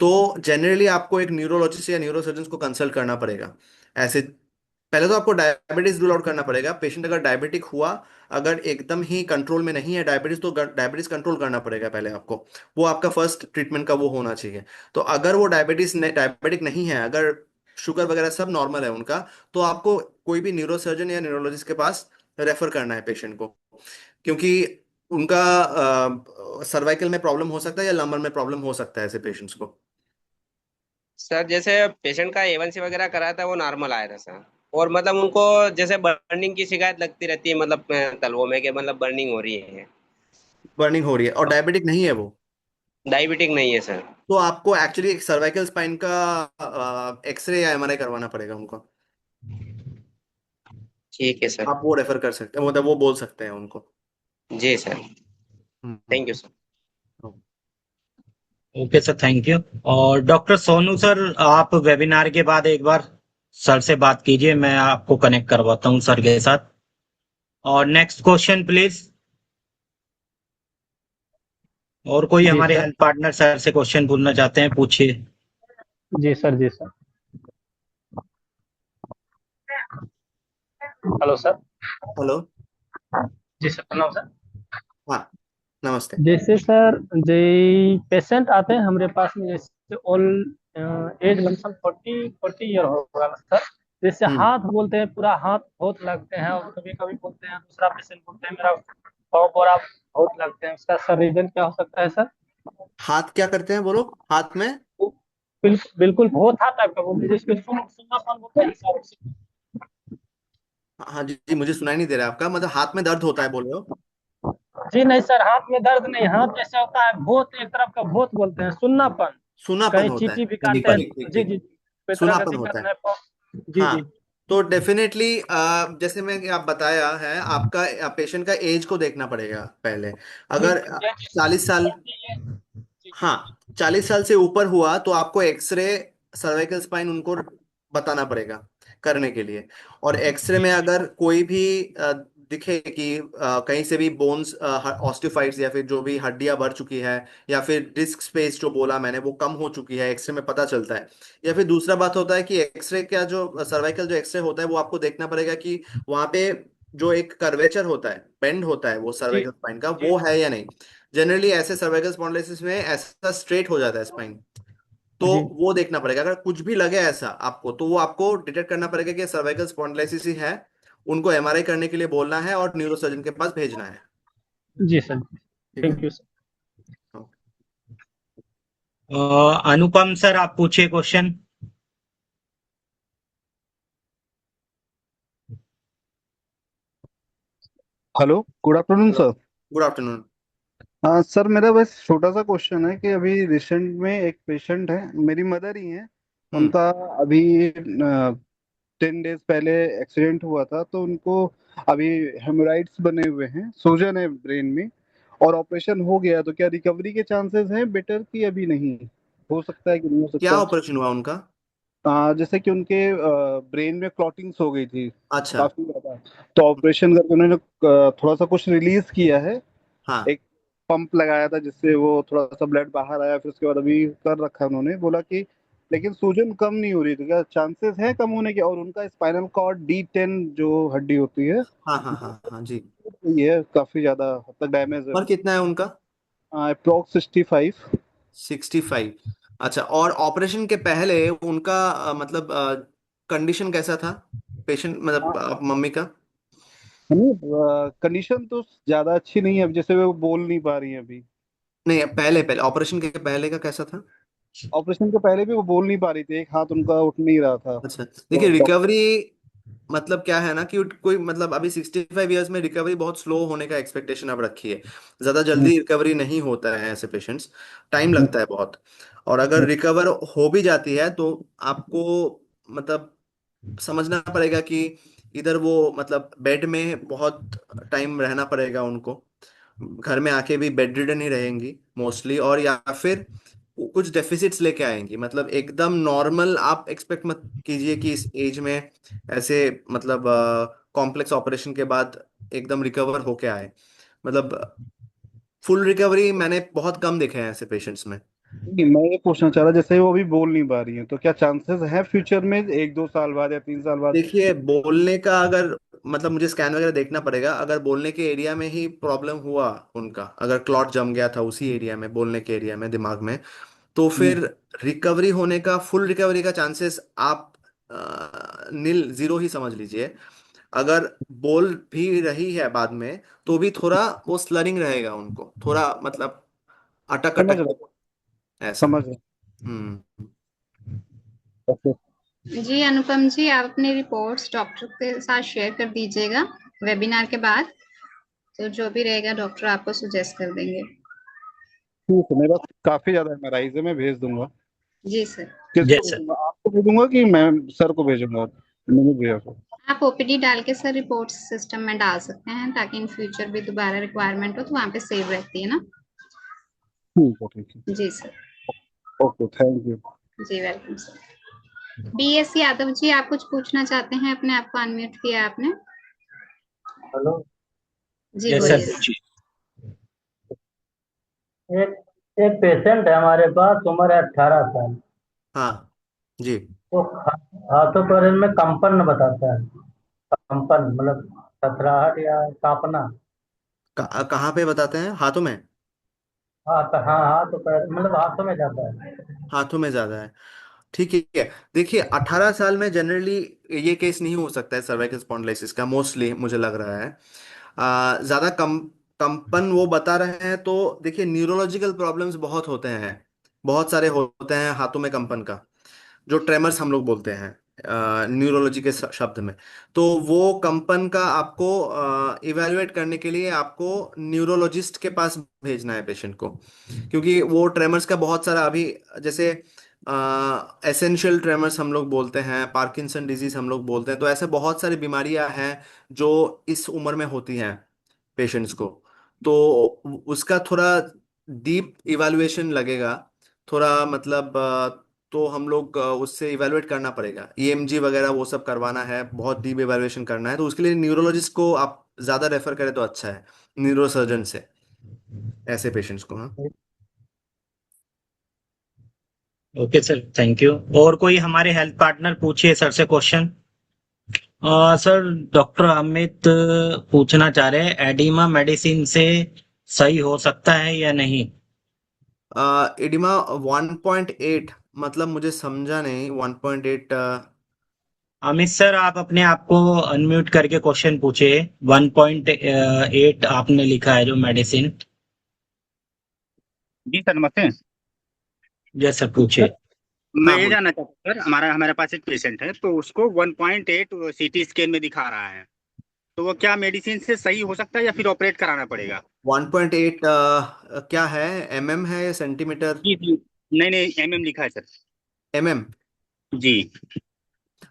तो जनरली आपको एक न्यूरोलॉजिस्ट या न्यूरोसर्जन को कंसल्ट करना पड़ेगा ऐसे। पहले तो आपको डायबिटीज रूल आउट करना पड़ेगा। पेशेंट अगर डायबिटिक हुआ, अगर एकदम ही कंट्रोल में नहीं है डायबिटीज, तो डायबिटीज कंट्रोल करना पड़ेगा पहले आपको। वो आपका फर्स्ट ट्रीटमेंट का वो होना चाहिए। तो अगर वो डायबिटिक नहीं है, अगर शुगर वगैरह सब नॉर्मल है उनका, तो आपको कोई भी न्यूरोसर्जन या न्यूरोलॉजिस्ट के पास रेफर करना है पेशेंट को। क्योंकि उनका सर्वाइकल में प्रॉब्लम हो सकता है या लंबर में प्रॉब्लम हो सकता है ऐसे पेशेंट्स को। सर जैसे पेशेंट का A1C वगैरह कराया था वो नॉर्मल आया था सर, और मतलब उनको जैसे बर्निंग की शिकायत लगती रहती है, मतलब तलवों में कि मतलब बर्निंग हो रही है। बर्निंग हो रही है और डायबिटिक नहीं है वो। डायबिटिक नहीं है सर। तो आपको एक्चुअली एक सर्वाइकल स्पाइन का एक्सरे या MRI करवाना पड़ेगा उनको। ठीक है सर। आप वो रेफर कर सकते हैं, मतलब वो बोल सकते हैं उनको। जी sir. Hmm. Thank you sir. Hmm. Okay sir, thank you. और डॉक्टर सोनू सर, आप वेबिनार के बाद एक बार सर से बात कीजिए, मैं आपको कनेक्ट करवाता हूँ सर के साथ। और नेक्स्ट क्वेश्चन प्लीज। और कोई जी हमारे सर। हेल्थ पार्टनर सर से क्वेश्चन पूछना चाहते हैं, पूछिए। जी सर। जी सर। Hello sir. हेलो। जी सर, प्रणाम सर। हाँ, नमस्ते। जैसे सर, जे पेशेंट आते हैं हमारे पास में, जैसे ऑल एज लमसम 40 ईयर होगा सर। जैसे हम्म। हाथ बोलते हैं, पूरा हाथ बहुत लगते हैं, और कभी कभी बोलते हैं, दूसरा पेशेंट बोलते हैं मेरा पाँव पूरा बहुत लगते हैं। उसका सर रीजन क्या हो सकता है सर? हाथ क्या करते हैं बोलो, हाथ में? वो बिल्कुल बहुत हाथ टाइप का बोलते हैं, जिसको सुन्नापन बोलते हैं सर। हाँ जी जी, मुझे सुनाई नहीं दे रहा है आपका, मतलब हाथ में दर्द होता है बोल रहे हो? जी नहीं सर, हाथ में दर्द नहीं, हाथ जैसे होता है भूत, एक तरफ का भूत बोलते हैं, सुन्नापन। सूनापन कहीं होता है। चींटी भी ठीक काटते हैं। ठीक ठीक जी ठीक। जी जी। कोई तरह का सूनापन दिक्कत होता है। नहीं जी जी। हाँ, तो डेफिनेटली जैसे मैं आप बताया है, आपका पेशेंट का एज को देखना पड़ेगा पहले। जी अगर जी जी। 40 साल, जी जी। हाँ, 40 साल से ऊपर हुआ तो आपको एक्सरे, सर्वाइकल स्पाइन उनको बताना पड़ेगा करने के लिए। और एक्सरे में अगर कोई भी दिखे कि कहीं से भी बोन्स, ऑस्टियोफाइट्स या फिर जो भी हड्डियां बढ़ चुकी है, या फिर डिस्क स्पेस जो बोला मैंने वो कम हो चुकी है, एक्सरे में पता चलता है। या फिर दूसरा बात होता है कि एक्सरे का जो सर्वाइकल जो एक्सरे होता है, वो आपको देखना पड़ेगा कि वहां पे जो एक कर्वेचर होता है, बेंड होता है वो जी सर्वाइकल स्पाइन का, जी वो है या नहीं। जनरली ऐसे सर्वाइकल स्पॉन्डिलोसिस में ऐसा स्ट्रेट हो जाता है स्पाइन। तो जी वो देखना पड़ेगा। अगर कुछ भी लगे ऐसा आपको, तो वो आपको डिटेक्ट करना पड़ेगा कि सर्वाइकल स्पॉन्डिलोसिस ही है। उनको MRI करने के लिए बोलना है और न्यूरोसर्जन के पास भेजना है। जी सर। ठीक है। Thank you sir. Anupam sir, आप पूछिए question. Hello, good afternoon hello. Sir. Good afternoon. हाँ सर, मेरा बस छोटा सा क्वेश्चन है कि अभी रिसेंट में एक पेशेंट है, मेरी मदर ही है। हम्म। उनका अभी 10 डेज पहले एक्सीडेंट हुआ था, तो उनको अभी हेमोराइड्स बने हुए हैं, सूजन है ब्रेन में, और ऑपरेशन हो गया, तो क्या रिकवरी के चांसेस हैं बेटर की अभी नहीं? हो सकता है कि नहीं हो क्या सकता? ऑपरेशन हुआ उनका? जैसे कि उनके ब्रेन में क्लॉटिंग्स हो गई थी अच्छा। काफी ज्यादा, तो ऑपरेशन करके उन्होंने थोड़ा सा कुछ रिलीज किया है, हाँ। एक पंप लगाया था जिससे वो थोड़ा सा ब्लड बाहर आया, फिर उसके बाद अभी कर रखा है उन्होंने, बोला कि लेकिन सूजन कम नहीं हो रही, तो क्या चांसेस है कम होने के? और उनका स्पाइनल कॉर्ड D10 जो हड्डी होती है, हाँ हाँ हाँ हाँ जी। ये है काफी ज्यादा हद तक डैमेज है, उम्र कितना है उनका? अप्रोक्स 65। 65। अच्छा, और ऑपरेशन के पहले उनका मतलब कंडीशन कैसा था? पेशेंट मतलब मम्मी का? कंडीशन तो ज्यादा अच्छी नहीं है, अब जैसे वो बोल नहीं पा रही है अभी। नहीं, पहले पहले ऑपरेशन के पहले का कैसा था? ऑपरेशन के पहले भी वो बोल नहीं पा रही थी, एक हाथ उनका उठ नहीं रहा था, अच्छा, तो देखिए डॉक्टर। रिकवरी मतलब क्या है ना कि कोई मतलब अभी 65 ईयर्स में रिकवरी बहुत स्लो होने का एक्सपेक्टेशन अब रखी है। ज्यादा जल्दी रिकवरी नहीं होता है ऐसे पेशेंट्स, टाइम लगता है बहुत। और अगर रिकवर हो भी जाती है तो आपको मतलब समझना पड़ेगा कि इधर वो मतलब बेड में बहुत टाइम रहना पड़ेगा उनको, घर में आके भी बेड रिडन ही रहेंगी मोस्टली, और या फिर कुछ डेफिसिट्स लेके आएंगी। मतलब एकदम नॉर्मल आप एक्सपेक्ट मत कीजिए कि इस एज में ऐसे मतलब कॉम्प्लेक्स ऑपरेशन के बाद एकदम रिकवर होके आए। मतलब फुल रिकवरी मैंने बहुत कम देखे हैं ऐसे पेशेंट्स में। नहीं, मैं ये पूछना चाह रहा, जैसे वो अभी बोल नहीं पा रही है, तो क्या चांसेस है फ्यूचर में 1-2 साल बाद या 3 साल बाद? देखिए बोलने का अगर मतलब मुझे स्कैन वगैरह देखना पड़ेगा, अगर बोलने के एरिया में ही प्रॉब्लम हुआ उनका, अगर क्लॉट जम गया था उसी एरिया में, बोलने के एरिया में दिमाग में, तो हम्म, फिर रिकवरी होने का, फुल रिकवरी का चांसेस आप नील जीरो ही समझ लीजिए। अगर बोल भी रही है बाद में तो भी थोड़ा वो स्लरिंग रहेगा, उनको थोड़ा मतलब अटक समझ अटक रहा के हूँ, ऐसा। समझ रहा हम्म। हूँ। जी अनुपम जी, आप अपनी रिपोर्ट्स डॉक्टर के साथ शेयर कर दीजिएगा वेबिनार के बाद, तो जो भी रहेगा डॉक्टर आपको सुजेस्ट कर देंगे। ठीक है, मेरे पास काफी ज्यादा MRIs है, मैं भेज दूंगा। जी सर। किसको यस सर। भेजूंगा, आपको भेजूंगा कि मैं सर को भेजूंगा? मैंने भेजा तो। आप ओपीडी डाल के सर रिपोर्ट सिस्टम में डाल सकते हैं, ताकि इन फ्यूचर भी दोबारा रिक्वायरमेंट हो तो वहाँ पे सेव रहती है ना। ठीक है। जी सर। Okay, thank you. जी welcome sir. BS Yadav ji, आप कुछ पूछना चाहते हैं? अपने आप को अनम्यूट किया है आपने। हेलो। जी यस सर बोलिए सर। पूछिए। एक एक पेशेंट है हमारे पास, उम्र है 18 साल। हाँ जी। तो हाथों पैर में कंपन बताता है, कंपन मतलब थथराहट या कांपना। कहाँ पे बताते हैं? हाथों में? हाथ, हाँ हाथ पैर मतलब हाथों में जाता है। हाथों में ज्यादा है? ठीक है। देखिए 18 साल में जनरली ये केस नहीं हो सकता है सर्वाइकल स्पॉन्डिलोसिस का, मोस्टली मुझे लग रहा है। ज्यादा कंपन वो बता रहे हैं तो देखिए न्यूरोलॉजिकल प्रॉब्लम्स बहुत होते हैं, बहुत सारे होते हैं हाथों में कंपन का, जो ट्रेमर्स हम लोग बोलते हैं न्यूरोलॉजी के शब्द में। तो वो कंपन का आपको इवेलुएट करने के लिए आपको न्यूरोलॉजिस्ट के पास भेजना है पेशेंट को, क्योंकि वो ट्रेमर्स का बहुत सारा अभी, जैसे एसेंशियल ट्रेमर्स हम लोग बोलते हैं, पार्किंसन डिजीज हम लोग बोलते हैं, तो ऐसे बहुत सारी बीमारियां हैं जो इस उम्र में होती हैं पेशेंट्स को। तो उसका थोड़ा डीप इवैल्यूएशन लगेगा, थोड़ा मतलब तो हम लोग उससे इवैल्यूएट करना पड़ेगा, ईएमजी वगैरह वो सब करवाना है, बहुत डीप इवैल्यूएशन करना है, तो उसके लिए न्यूरोलॉजिस्ट को आप ज़्यादा रेफर करें तो अच्छा है, न्यूरोसर्जन से, ऐसे पेशेंट्स को। हाँ। Okay sir, thank you. और कोई हमारे हेल्थ पार्टनर पूछिए सर से क्वेश्चन। सर डॉक्टर अमित पूछना चाह रहे हैं, एडिमा मेडिसिन से सही हो सकता है या नहीं? एडिमा 1.8 मतलब मुझे समझा नहीं, 1.8। अमित सर आप अपने आप को अनम्यूट करके क्वेश्चन पूछिए। 1.8 आपने लिखा है जो मेडिसिन। जी सर, नमस्ते जैसे सर सर। पूछिए। मैं हाँ ये बोल। जानना चाहता हूँ सर, हमारे पास एक पेशेंट है, तो उसको 1.8 सीटी स्कैन में दिखा रहा है, तो वो क्या मेडिसिन से सही हो सकता है या फिर ऑपरेट कराना पड़ेगा? 1.8 क्या है, एमएम है या सेंटीमीटर? जी जी। नहीं नहीं, MM लिखा है सर। एमएम। जी।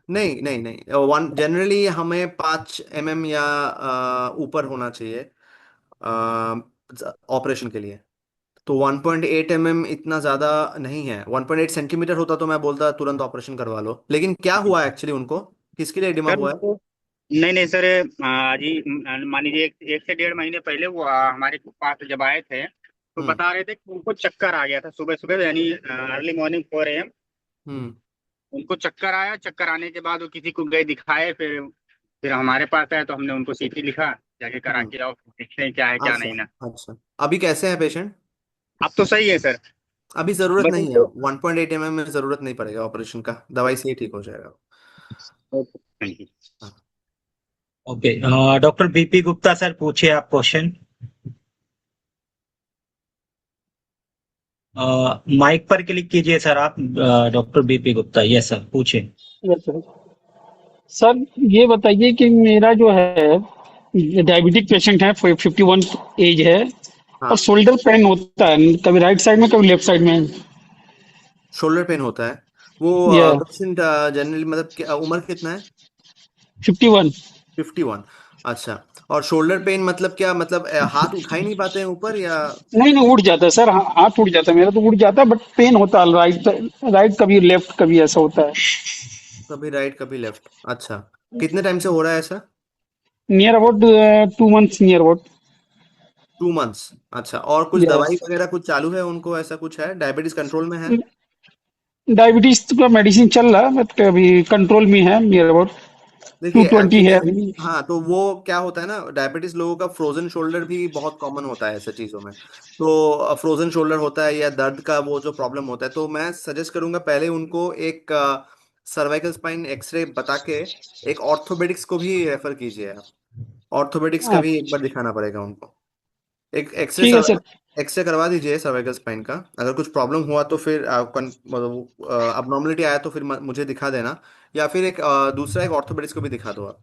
नहीं नहीं नहीं, वन जनरली हमें 5 mm या ऊपर होना चाहिए ऑपरेशन के लिए। तो 1.8 mm इतना ज्यादा नहीं है। 1.8 सेंटीमीटर होता तो मैं बोलता तुरंत ऑपरेशन करवा लो। लेकिन क्या हुआ एक्चुअली उनको, किसके लिए एडिमा सर हुआ है? उनको, नहीं नहीं सर, जी मान लीजिए एक से 1.5 महीने पहले वो हमारे पास जब आए थे तो हम्म। बता रहे थे कि उनको चक्कर आ गया था सुबह सुबह, यानी अर्ली मॉर्निंग 4 AM। हम्म। उनको चक्कर आया, चक्कर आने के बाद वो किसी को गए दिखाए, फिर हमारे पास आए तो हमने उनको सीटी लिखा, जाके करा हम्म। के आओ, देखते हैं क्या है क्या अच्छा। नहीं ना। अच्छा, अभी कैसे है पेशेंट? अब तो सही है सर। अभी जरूरत बस नहीं है, उनको, 1.8 mm में जरूरत नहीं पड़ेगा ऑपरेशन का, दवाई से ही ठीक हो जाएगा। Thank you. हाँ। Okay, doctor BP Gupta sir पूछिए आप क्वेश्चन। माइक पर क्लिक कीजिए सर आप, doctor BP Gupta. Yes sir, पूछिए। Yes sir. सर ये बताइए कि मेरा जो है डायबिटिक पेशेंट है, 51 एज है, और हाँ, शोल्डर पेन होता है कभी राइट साइड में कभी लेफ्ट साइड में। शोल्डर पेन होता है। वो या पेशेंट जनरली मतलब उम्र कितना है? 51। 51। अच्छा। और शोल्डर पेन मतलब क्या, मतलब हाथ उठा ही नहीं पाते हैं ऊपर या? नहीं नहीं, उठ जाता है सर, हाथ उठ जाता है, मेरा तो उठ जाता है, बट पेन होता है राइट, राइट कभी लेफ्ट कभी ऐसा होता है। कभी राइट कभी लेफ्ट। अच्छा, कितने टाइम से हो रहा है ऐसा? Near about 2 months, near about. 2 months. अच्छा, और कुछ यस। दवाई वगैरह कुछ चालू है उनको, ऐसा कुछ है? डायबिटीज कंट्रोल में है? डायबिटीज का मेडिसिन चल रहा है, बट अभी कंट्रोल में है, नियर अबाउट देखिए 220 है एक्चुअली, अभी। हाँ, तो वो क्या होता है ना, डायबिटीज लोगों का फ्रोजन शोल्डर भी बहुत कॉमन होता है ऐसे चीजों में। तो फ्रोजन शोल्डर होता है या दर्द का वो जो प्रॉब्लम होता है, तो मैं सजेस्ट करूंगा पहले उनको एक सर्वाइकल स्पाइन एक्सरे बता के एक ऑर्थोपेडिक्स को भी रेफर कीजिए आप। ऑर्थोपेडिक्स का भी एक बार दिखाना पड़ेगा उनको। एक एक्सरे ठीक है सर। एक्सरे करवा दीजिए सर्वाइकल स्पाइन का। अगर कुछ प्रॉब्लम हुआ तो फिर मतलब अबनॉर्मलिटी आया तो फिर मुझे दिखा देना। या फिर एक दूसरा एक ऑर्थोपेडिक्स को भी दिखा दो आप।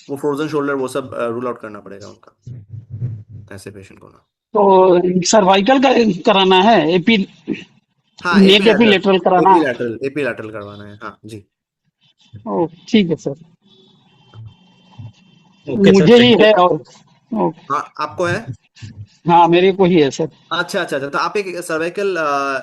वो फ्रोजन शोल्डर वो सब रूल आउट करना पड़ेगा उनका, ऐसे पेशेंट को ना। तो सर्वाइकल का कराना है, एपी, हाँ, नेक एपीलेटरल कराना है। एपीलैटरल करवाना है, हाँ जी। ओ ठीक है सर। ओके सर, मुझे ही थैंक यू। है और ओ, हाँ, आपको है? हाँ मेरे को ही है सर। अच्छा अच्छा अच्छा, तो आप एक सर्वाइकल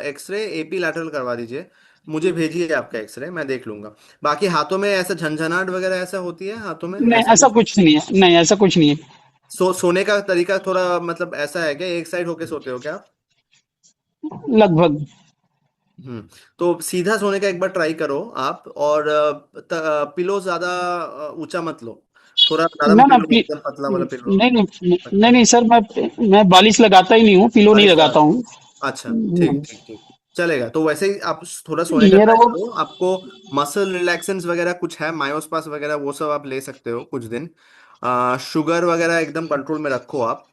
एक्सरे एपी लैटरल करवा दीजिए। मुझे भेजिए आपका एक्सरे, मैं देख लूंगा। बाकी हाथों में ऐसा झंझनाहट वगैरह ऐसा होती है हाथों में, नहीं ऐसा ऐसा कुछ? कुछ नहीं है, नहीं ऐसा कुछ नहीं है। सोने का तरीका थोड़ा मतलब ऐसा है क्या, एक साइड होके सोते हो क्या आप? लगभग। हम्म। तो सीधा सोने का एक बार ट्राई करो आप। और पिलो ज्यादा ऊंचा मत लो। थोड़ा नरम ना ना पिलो, एकदम पतला वाला पिलो नहीं नहीं नहीं रखना। नहीं सर, मैं बालिश लगाता ही नहीं हूँ, पिलो नहीं बारिश लगा। लगाता हूँ। अच्छा, ठीक ठीक ठीक। चलेगा, तो वैसे ही आप थोड़ा सोने का नियर ट्राई अबाउट। करो। आपको मसल रिलैक्सेंस वगैरह कुछ है, मायोस्पास वगैरह वो सब आप ले सकते हो कुछ दिन। शुगर वगैरह एकदम कंट्रोल में रखो आप।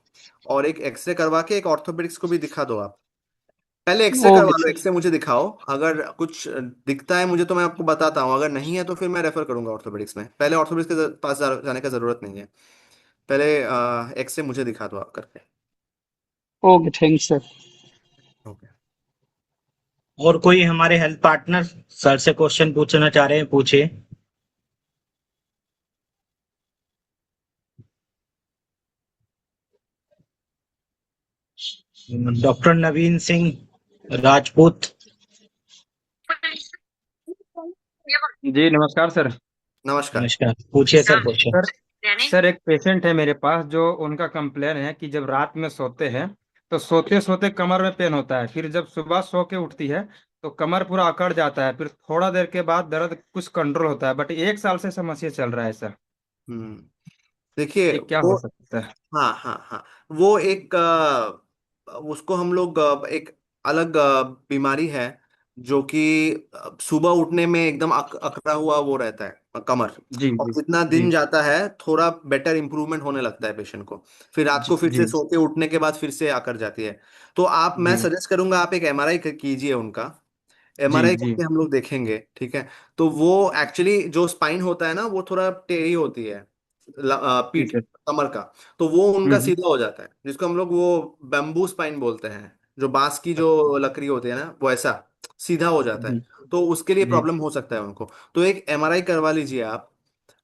और एक एक्सरे करवा के एक ऑर्थोपेडिक्स को भी दिखा दो आप। पहले एक्सरे करवा ओके लो, सर। एक्सरे मुझे दिखाओ। अगर कुछ दिखता है मुझे तो मैं आपको बताता हूँ, अगर नहीं है तो फिर मैं रेफर करूंगा ऑर्थोपेडिक्स में। पहले ऑर्थोपेडिक्स के पास जाने का जरूरत नहीं है। पहले एक्सरे मुझे दिखा दो आप करके। Okay, thank sir. ओके। और कोई हमारे हेल्थ पार्टनर सर से क्वेश्चन पूछना चाह रहे हैं, पूछिए। डॉक्टर नवीन सिंह राजपूत। जी नमस्कार सर। नमस्कार। नमस्कार, पूछिए सर क्वेश्चन। सर सर एक पेशेंट है मेरे पास जो उनका कंप्लेन है कि जब रात में सोते हैं तो सोते सोते कमर में पेन होता है, फिर जब सुबह सो के उठती है तो कमर पूरा अकड़ जाता है, फिर थोड़ा देर के बाद दर्द कुछ कंट्रोल होता है, बट 1 साल से समस्या चल रहा है सर। हम्म। देखिए ये क्या वो, हो सकता है? हाँ हाँ हाँ, वो एक उसको हम लोग एक अलग बीमारी है जो कि सुबह उठने में एकदम अकड़ा हुआ वो रहता है कमर। जी और जी जितना जी दिन जाता है थोड़ा बेटर इंप्रूवमेंट होने लगता है पेशेंट को। फिर रात जी को फिर जी से सोते उठने के बाद फिर से आकर जाती है। तो आप, मैं जी सजेस्ट करूंगा आप एक एमआरआई कीजिए उनका। जी एमआरआई जी करके हम लोग देखेंगे, ठीक है? तो वो एक्चुअली जो स्पाइन होता है ना वो थोड़ा टेढ़ी होती है, पीठ, ठीक है। कमर का। तो वो उनका हम्म। सीधा हो जाता है, जिसको हम लोग वो बैम्बू स्पाइन बोलते हैं। जो बांस की जो लकड़ी होती है ना, वो ऐसा सीधा हो जाता जी है। तो उसके लिए जी प्रॉब्लम हो सकता है उनको। तो एक एमआरआई करवा लीजिए आप।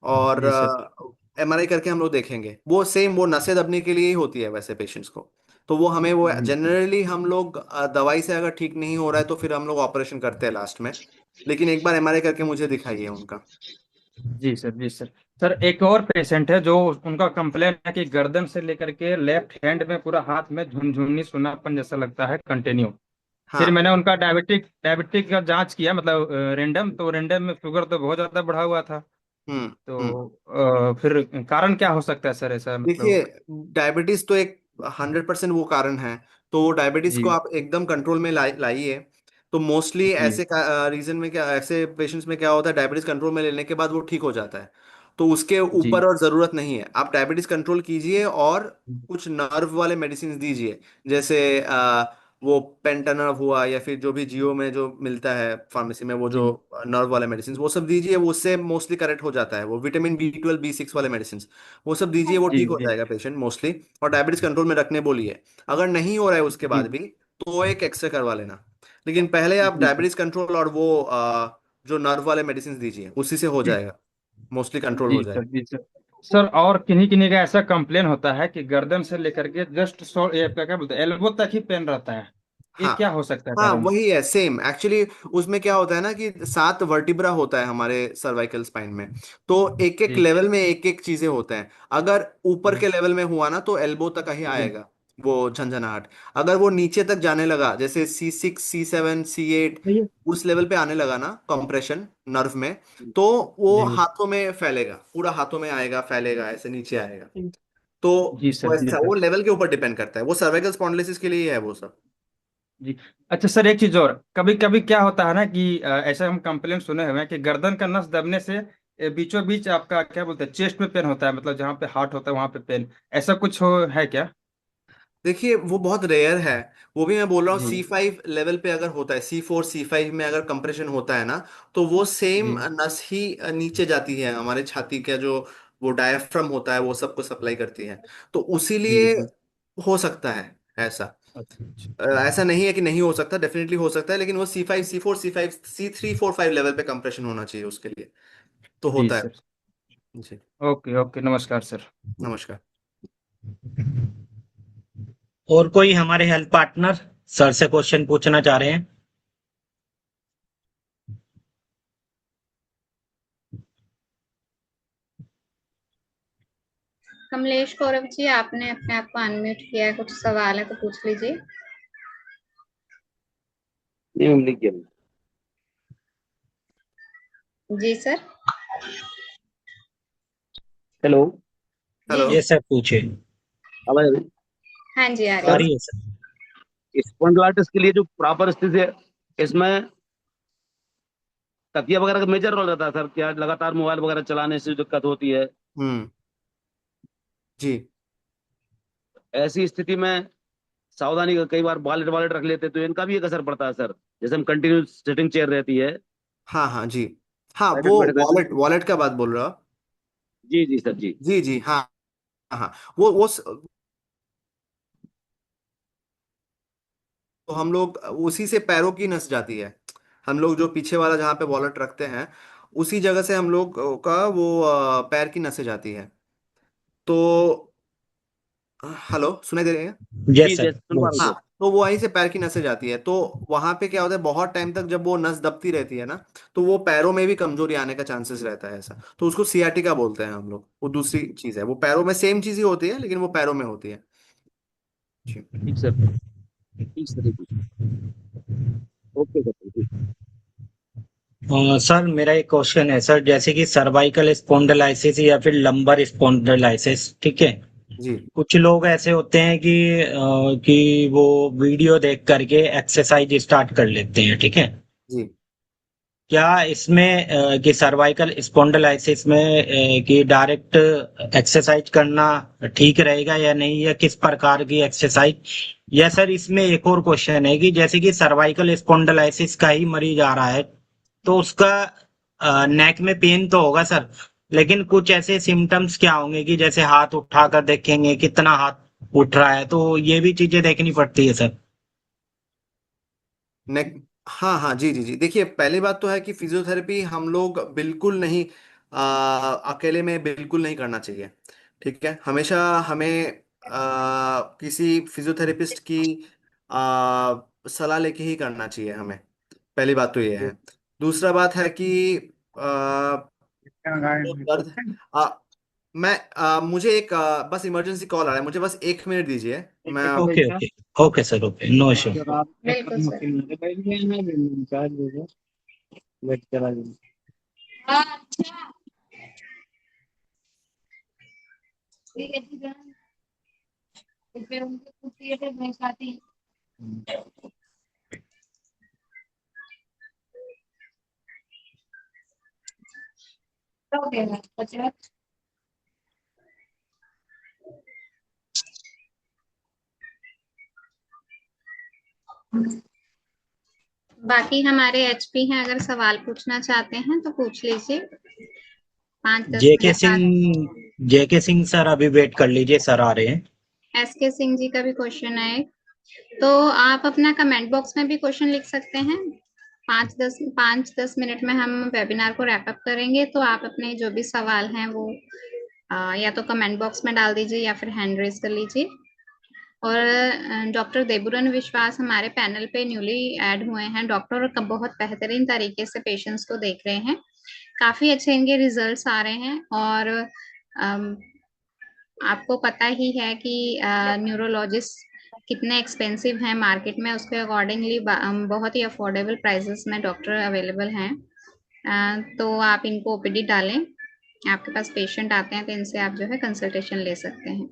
और जी सर। एमआरआई करके हम लोग देखेंगे, वो सेम वो नसें दबने के लिए ही होती है वैसे पेशेंट्स को। तो वो हमें वो जी जनरली हम लोग दवाई से अगर ठीक नहीं हो रहा है तो फिर हम लोग ऑपरेशन करते हैं लास्ट में। लेकिन एक बार एमआरआई करके मुझे दिखाइए उनका। जी सर। जी सर। सर एक और पेशेंट है जो उनका कंप्लेन है कि गर्दन से लेकर के लेफ्ट हैंड में पूरा हाथ में झुनझुनी सुनापन जैसा लगता है कंटिन्यू। फिर हाँ। मैंने उनका डायबिटिक डायबिटिक का जांच किया, मतलब रेंडम, तो रेंडम में शुगर तो बहुत ज्यादा बढ़ा हुआ था। हम्म। हम्म। तो फिर कारण क्या हो सकता है सर, ऐसा देखिए, मतलब? डायबिटीज तो एक 100% वो कारण है। तो डायबिटीज को जी आप एकदम कंट्रोल में लाइए। तो मोस्टली जी ऐसे रीजन में क्या, ऐसे पेशेंट्स में क्या होता है, डायबिटीज कंट्रोल में लेने के बाद वो ठीक हो जाता है। तो उसके जी ऊपर और जरूरत नहीं है, आप डायबिटीज कंट्रोल कीजिए और कुछ नर्व वाले मेडिसिन दीजिए। जैसे वो पेंटानर्व हुआ, या फिर जो भी जियो में जो मिलता है फार्मेसी में, वो जो जी नर्व वाले मेडिसिन वो सब दीजिए, वो उससे मोस्टली करेक्ट हो जाता है। वो विटामिन B12 B6 वाले मेडिसिन वो सब दीजिए, वो जी ठीक हो जी जाएगा पेशेंट मोस्टली। और डायबिटीज कंट्रोल में रखने बोलिए। अगर नहीं हो रहा है उसके बाद जी भी, तो एक एक्सरे करवा लेना। लेकिन पहले आप जी सर। डायबिटीज कंट्रोल और वो जो नर्व वाले मेडिसिन दीजिए, उसी से हो जाएगा, मोस्टली कंट्रोल हो जी सर। जाएगा। जी सर। सर और किन्हीं किन्हीं का ऐसा कंप्लेन होता है कि गर्दन से लेकर के जस्ट सो ये क्या क्या बोलते हैं, एल्बो तक ही पेन रहता है। ये हाँ। क्या हो सकता है हाँ, कारण? वही है सेम एक्चुअली। उसमें क्या होता है ना कि 7 वर्टिब्रा होता है हमारे सर्वाइकल स्पाइन में। तो एक एक जी लेवल में एक एक चीजें होते हैं। अगर ऊपर के लेवल में हुआ ना तो एल्बो तक ही जी आएगा वो झंझनाहट। अगर वो नीचे तक जाने लगा, जैसे C6 C7 C8, जी उस लेवल पे आने लगा ना कंप्रेशन नर्व में, तो वो जी हाथों में फैलेगा, पूरा हाथों में आएगा, फैलेगा, ऐसे नीचे आएगा। तो जी वो सर। जी ऐसा सर। वो लेवल के ऊपर डिपेंड करता है, वो सर्वाइकल स्पॉन्डिलोसिस के लिए ही है वो सब। जी। अच्छा सर, एक चीज और, कभी कभी क्या होता है ना कि ऐसा हम कंप्लेंट सुने हुए हैं कि गर्दन का नस दबने से बीचों बीच आपका क्या बोलते हैं, चेस्ट में पेन होता है, मतलब जहाँ पे हार्ट होता है वहां पे पेन, ऐसा कुछ हो है क्या? देखिए, वो बहुत रेयर है। वो भी मैं बोल रहा हूँ, जी C5 लेवल पे अगर होता है, C4 C5 में अगर कंप्रेशन होता है ना, तो वो सेम जी नस ही नीचे जाती है, हमारे छाती का जो वो डायफ्राम होता है वो सबको सप्लाई करती है। तो उसी जी लिए जी। हो सकता है ऐसा। अच्छा अच्छा। ऐसा नहीं है कि नहीं हो सकता, डेफिनेटली हो सकता है, लेकिन वो C5 C4 C5 C3 4 5 level पे कंप्रेशन होना चाहिए उसके लिए। तो जी होता है। सर। जी। ओके ओके, नमस्कार सर। नमस्कार। और कोई हमारे हेल्थ पार्टनर सर से क्वेश्चन पूछना चाह रहे हैं? कमलेश गौरव जी, आपने अपने आप को अनम्यूट किया है, कुछ सवाल है तो पूछ लीजिए। जी सर। हेलो। जी हेलो। जी। ये सर पूछे। आवाज आ रही? हाँ जी, आ आ रही है। रही है सर। स्पॉन्डिलाइटिस के लिए जो प्रॉपर स्थिति है, इसमें तकिया वगैरह का मेजर रोल रहता है सर? क्या लगातार मोबाइल वगैरह चलाने से दिक्कत होती है? हम्म। जी। ऐसी स्थिति में सावधानी कई बार वॉलेट वॉलेट रख लेते हैं, तो इनका भी एक असर पड़ता है सर। जैसे हम कंटिन्यू सिटिंग चेयर रहती है, हाँ हाँ जी। हाँ, बैठे वो बैठे रहते। वॉलेट वॉलेट का बात बोल रहे हो आप? जी जी सर जी। जी जी। हाँ हाँ। तो हम लोग उसी से पैरों की नस जाती है। हम लोग जो पीछे वाला जहाँ पे वॉलेट रखते हैं, उसी जगह से हम लोग का वो पैर की नसें जाती है। तो हेलो, सुनाई दे रही है? यस जी सर। जी सुन पा रहा हूँ हाँ। सर। तो वो वहीं से पैर की नसें जाती है, तो वहां पे क्या होता है, बहुत टाइम तक जब वो नस दबती रहती है ना, तो वो पैरों में भी कमजोरी आने का चांसेस रहता है ऐसा। तो उसको सियाटिका बोलते हैं हम लोग। वो दूसरी चीज है, वो पैरों में सेम चीज ही होती है, लेकिन वो पैरों में होती है। जी। ठीक सर। ठीक सर ठीक। Okay sir thank you. Sir मेरा एक क्वेश्चन है सर, जैसे कि सर्वाइकल स्पॉन्डिलाइसिस या फिर लंबर स्पॉन्डिलाइसिस, ठीक है। जी। कुछ लोग ऐसे होते हैं कि वो वीडियो देख करके एक्सरसाइज स्टार्ट कर लेते हैं, ठीक है। जी। क्या इसमें कि सर्वाइकल स्पॉन्डिलाइसिस में कि डायरेक्ट एक्सरसाइज करना ठीक रहेगा या नहीं, या किस प्रकार की एक्सरसाइज? या सर इसमें एक और क्वेश्चन है कि जैसे कि सर्वाइकल स्पॉन्डिलाइसिस का ही मरीज आ रहा है, तो उसका नेक में पेन तो होगा सर, लेकिन कुछ ऐसे सिम्टम्स क्या होंगे कि जैसे हाथ उठाकर देखेंगे कितना हाथ उठ रहा है, तो ये भी चीजें देखनी पड़ती है सर। नेक हाँ हाँ जी जी जी, देखिए पहली बात तो है कि फिजियोथेरेपी हम लोग बिल्कुल नहीं, अकेले में बिल्कुल नहीं करना चाहिए। ठीक है, हमेशा हमें किसी फिजियोथेरेपिस्ट की सलाह लेके ही करना चाहिए हमें। पहली बात तो ये है। दूसरा बात है कि जो दर्द, आ, मुझे एक बस इमरजेंसी कॉल आ रहा है, मुझे बस 1 मिनट दीजिए मैं। Okay okay. Okay sir, okay, no issue. बिल्कुल सर। ठीक है, ठीक है। इसमें उनके कुछ ये थे भैंस आती। तो देना 50। बाकी हमारे एचपी हैं, अगर सवाल पूछना चाहते हैं तो पूछ लीजिए, 5-10 जेके मिनट सिंह, बाद। जेके सिंह सर अभी वेट कर लीजिए, सर आ रहे हैं। एसके सिंह जी का भी क्वेश्चन है, तो आप अपना कमेंट बॉक्स में भी क्वेश्चन लिख सकते हैं। 5-10 मिनट में हम वेबिनार को रैप अप करेंगे, तो आप अपने जो भी सवाल हैं वो या तो कमेंट बॉक्स में डाल दीजिए या फिर हैंड रेज कर लीजिए। और डॉक्टर देबुरन विश्वास हमारे पैनल पे न्यूली ऐड हुए हैं डॉक्टर, और बहुत बेहतरीन तरीके से पेशेंट्स को देख रहे हैं, काफी अच्छे इनके रिजल्ट्स आ रहे हैं। और आपको पता ही है कि न्यूरोलॉजिस्ट कितने एक्सपेंसिव हैं मार्केट में, उसके अकॉर्डिंगली बहुत ही अफोर्डेबल प्राइसेस में डॉक्टर अवेलेबल हैं। तो आप इनको ओपीडी डालें, आपके पास पेशेंट आते हैं तो इनसे आप जो है कंसल्टेशन ले सकते हैं।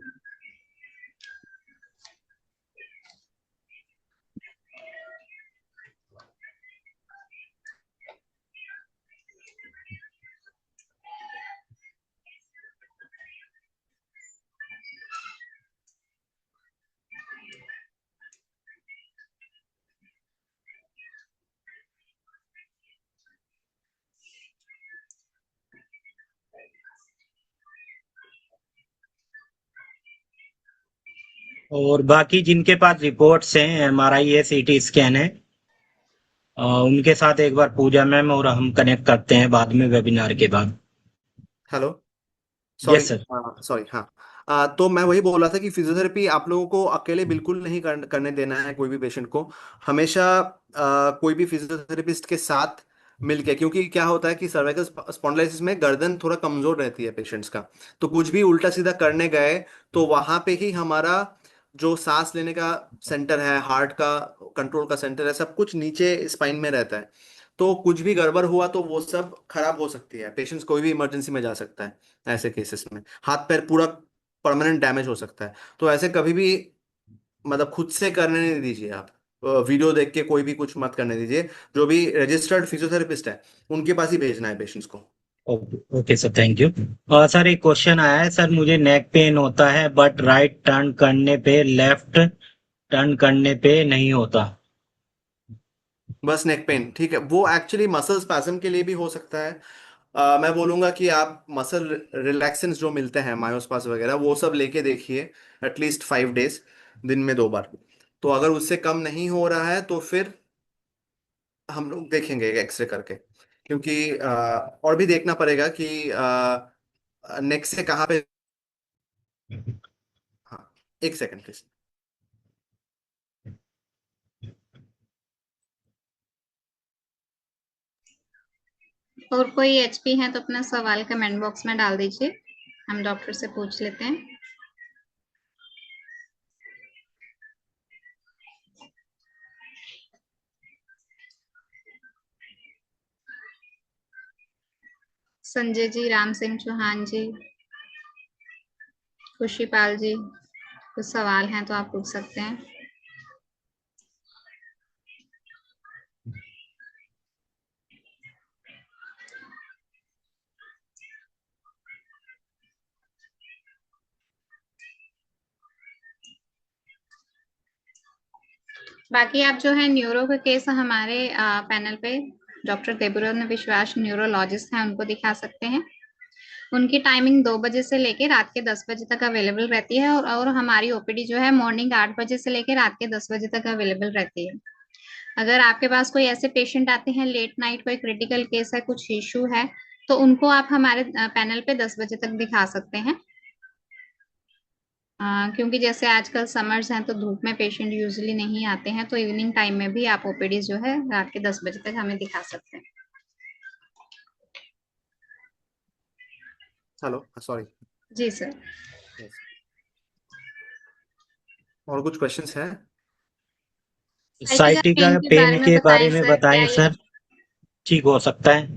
और बाकी जिनके पास रिपोर्ट्स हैं, एमआरआई है, सीटी स्कैन है, उनके साथ एक बार पूजा मैम और हम कनेक्ट करते हैं बाद में, वेबिनार के बाद। Hello, sorry, yes sir. Sorry, हाँ। तो मैं वही बोल रहा था कि फिजियोथेरेपी आप लोगों को अकेले बिल्कुल नहीं करने देना है कोई भी पेशेंट को। हमेशा कोई भी फिजियोथेरेपिस्ट के साथ मिलके, क्योंकि क्या होता है कि सर्वाइकल स्पॉन्डिलोलिसिस में गर्दन थोड़ा कमजोर रहती है पेशेंट्स का। तो कुछ भी उल्टा सीधा करने गए तो वहां पे ही हमारा जो सांस लेने का सेंटर है, हार्ट का कंट्रोल का सेंटर है, सब कुछ नीचे स्पाइन में रहता है। तो कुछ भी गड़बड़ हुआ तो वो सब खराब हो सकती है, पेशेंट्स कोई भी इमरजेंसी में जा सकता है। ऐसे केसेस में हाथ पैर पूरा परमानेंट डैमेज हो सकता है। तो ऐसे कभी भी मतलब खुद से करने नहीं दीजिए आप। वीडियो देख के कोई भी कुछ मत करने दीजिए। जो भी रजिस्टर्ड फिजियोथेरेपिस्ट है उनके पास ही भेजना है पेशेंट्स को। Okay okay sir, thank you. Sir एक क्वेश्चन आया है, सर मुझे नेक पेन होता है बट राइट टर्न करने पे, लेफ्ट टर्न करने पे नहीं होता। बस नेक पेन, ठीक है, वो एक्चुअली मसल स्पैज्म के लिए भी हो सकता है। मैं बोलूंगा कि आप मसल रिलैक्सेंस जो मिलते हैं, मायोस्पास वगैरह, वो सब लेके देखिए एटलीस्ट 5 डेज, दिन में 2 बार। तो अगर उससे कम नहीं हो रहा है तो फिर हम लोग देखेंगे एक्सरे करके, क्योंकि और भी देखना पड़ेगा कि नेक से कहाँ पे। हाँ, 1 सेकंड प्लीज। और कोई एचपी है तो अपना सवाल कमेंट बॉक्स में डाल दीजिए, हम डॉक्टर से पूछ लेते हैं। संजय जी, राम सिंह चौहान जी, खुशीपाल जी, कुछ सवाल हैं तो आप पूछ सकते हैं। बाकी आप जो है न्यूरो के केस हमारे पैनल पे डॉक्टर देबुरन विश्वास न्यूरोलॉजिस्ट हैं, उनको दिखा सकते हैं। उनकी टाइमिंग 2 बजे से लेके रात के 10 बजे तक अवेलेबल रहती है, और हमारी ओपीडी जो है मॉर्निंग 8 बजे से लेके रात के 10 बजे तक अवेलेबल रहती है। अगर आपके पास कोई ऐसे पेशेंट आते हैं लेट नाइट, कोई क्रिटिकल केस है, कुछ इश्यू है, तो उनको आप हमारे पैनल पे 10 बजे तक दिखा सकते हैं। क्योंकि जैसे आजकल समर्स हैं तो धूप में पेशेंट यूजुअली नहीं आते हैं, तो इवनिंग टाइम में भी आप ओपीडी जो है रात के 10 बजे तक हमें दिखा सकते हैं। Hello, sorry. जी सर। और कुछ क्वेश्चंस हैं? साइटिका साइटिका पेन के पेन बारे में के बताएं बारे में सर, क्या बताएं ये सर, ठीक हो सकता है?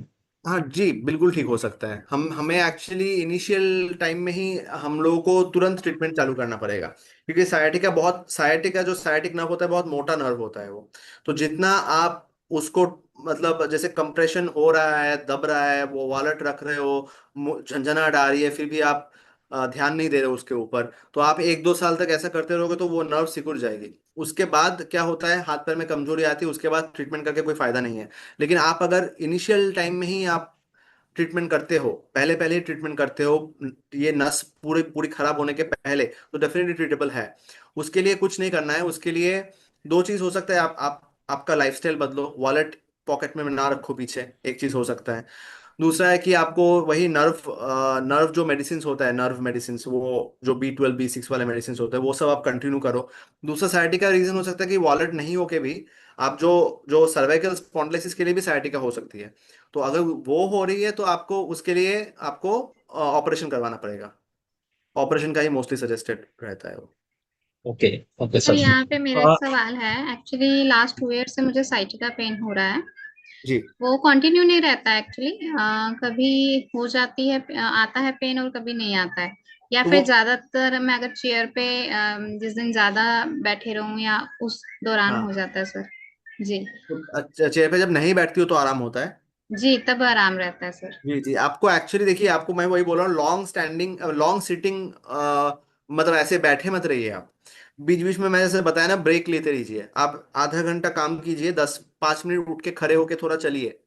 हाँ जी, बिल्कुल ठीक हो सकता है। हमें एक्चुअली इनिशियल टाइम में ही हम लोगों को तुरंत ट्रीटमेंट चालू करना पड़ेगा, क्योंकि सायाटिका जो सायाटिक नर्व होता है बहुत मोटा नर्व होता है वो। तो जितना आप उसको, मतलब जैसे कंप्रेशन हो रहा है, दब रहा है, वो वॉलेट रख रहे हो, झंझनाहट आ रही है, फिर भी आप ध्यान नहीं दे रहे हो उसके ऊपर, तो आप 1-2 साल तक ऐसा करते रहोगे तो वो नर्व सिकुड़ जाएगी। उसके बाद क्या होता है, हाथ पैर में कमजोरी आती है, उसके बाद ट्रीटमेंट करके कोई फायदा नहीं है। लेकिन आप अगर इनिशियल टाइम में ही आप ट्रीटमेंट करते हो, पहले पहले ही ट्रीटमेंट करते हो, ये नस पूरी पूरी खराब होने के पहले, तो डेफिनेटली ट्रीटेबल है। उसके लिए कुछ नहीं करना है। उसके लिए दो चीज हो सकता है, आप आपका लाइफस्टाइल बदलो, वॉलेट पॉकेट में ना रखो पीछे, एक चीज हो सकता है। दूसरा है कि आपको वही नर्व जो मेडिसिन होता है, नर्व मेडिसिन, वो जो B12 B6 वाले मेडिसिन होते हैं, वो सब आप कंटिन्यू करो। दूसरा साइटिका रीजन हो सकता है कि वॉलेट नहीं होके भी आप जो जो सर्वाइकल स्पॉन्डिलोसिस के लिए भी साइटिका हो सकती है। तो अगर वो हो रही है तो आपको उसके लिए आपको ऑपरेशन करवाना पड़ेगा। ऑपरेशन का ही मोस्टली सजेस्टेड रहता है वो। Okay, okay sir, sir. यहाँ पे मेरा एक अ, सवाल है। एक्चुअली लास्ट 2 ईयर से मुझे साइटिका पेन हो रहा है। जी। वो कंटिन्यू नहीं रहता एक्चुअली, कभी हो जाती है, आता है पेन और कभी नहीं आता है, या तो वो फिर ज्यादातर मैं अगर चेयर पे जिस दिन ज्यादा बैठे रहूं या उस दौरान हो हाँ, जाता है सर। जी। तो अच्छा, चेयर पे जब नहीं बैठती हो तो आराम होता है। जी, तब आराम रहता है सर। जी जी, आपको एक्चुअली देखिए, आपको मैं वही बोल रहा हूँ, लॉन्ग सिटिंग, मतलब ऐसे बैठे मत रहिए आप। बीच बीच में मैं जैसे बताया ना, ब्रेक लेते रहिए। आप आधा घंटा काम कीजिए, 10-5 मिनट उठ के खड़े होके थोड़ा चलिए,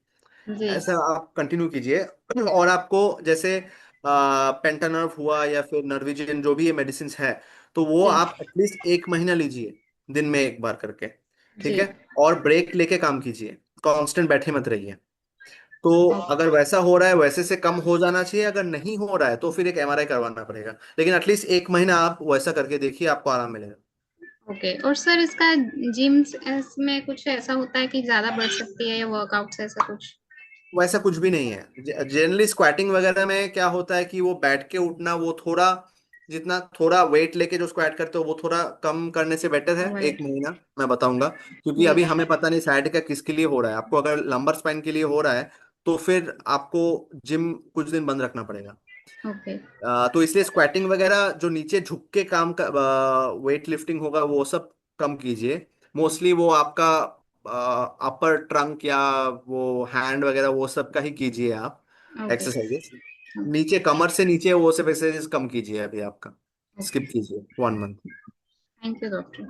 जी। ऐसा आप कंटिन्यू कीजिए। और आपको जैसे पेंटानर्व हुआ या फिर नर्विजन, जो भी ये मेडिसिन है, तो वो जी। आप एटलीस्ट 1 महीना लीजिए, दिन में एक बार करके। ठीक जी। है। और ब्रेक लेके काम कीजिए, कांस्टेंट बैठे मत रहिए। तो ओके। अगर वैसा हो रहा है, वैसे से कम हो जाना चाहिए। अगर नहीं हो रहा है तो फिर एक MRI करवाना पड़ेगा, लेकिन एटलीस्ट 1 महीना आप वैसा करके देखिए, आपको आराम मिलेगा। ओके, और सर इसका जिम में कुछ ऐसा होता है कि ज्यादा बढ़ सकती है, या वर्कआउट से ऐसा कुछ? वैसा कुछ भी नहीं है। जनरली स्क्वाटिंग वगैरह में क्या होता है कि वो बैठ के उठना, वो थोड़ा, जितना थोड़ा वेट लेके जो स्क्वाट करते हो वो थोड़ा कम करने से बेटर है। एक राइट। महीना मैं बताऊंगा, क्योंकि जी। अभी हमें पता नहीं sciatica किसके लिए हो रहा है। आपको अगर लंबर स्पाइन के लिए हो रहा है तो फिर आपको जिम कुछ दिन बंद रखना पड़ेगा। ओके। तो इसलिए स्क्वाटिंग वगैरह, जो नीचे झुक के काम का वेट लिफ्टिंग होगा, वो सब कम कीजिए। मोस्टली वो आपका अपर ट्रंक या वो हैंड वगैरह, वो सब का ही कीजिए आप ओके। एक्सरसाइजेस। नीचे कमर से नीचे वो सब एक्सरसाइजेस कम कीजिए अभी आपका, ओके। स्किप कीजिए 1 मंथ। Thank you doctor.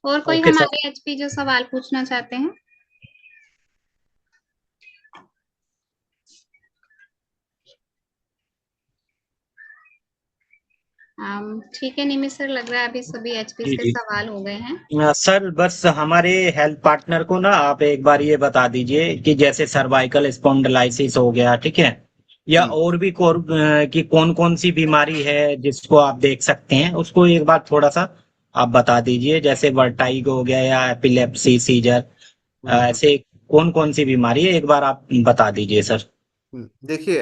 और कोई ओके सर। हमारे एचपी जो सवाल पूछना चाहते हैं? ठीक है निमित सर, लग रहा है अभी सभी एचपी जी के जी। सवाल हो गए हैं। सर बस हमारे हेल्थ पार्टनर को ना आप एक बार ये बता दीजिए कि जैसे सर्वाइकल स्पॉन्डिलाइसिस हो गया, ठीक है, या हम्म। और भी कि कौन कौन सी बीमारी है जिसको आप देख सकते हैं, उसको एक बार थोड़ा सा आप बता दीजिए। जैसे वर्टाइगो हो गया या एपिलेप्सी, सीजर, हम्म। ऐसे कौन कौन सी बीमारी है, एक बार आप बता दीजिए सर। देखिए,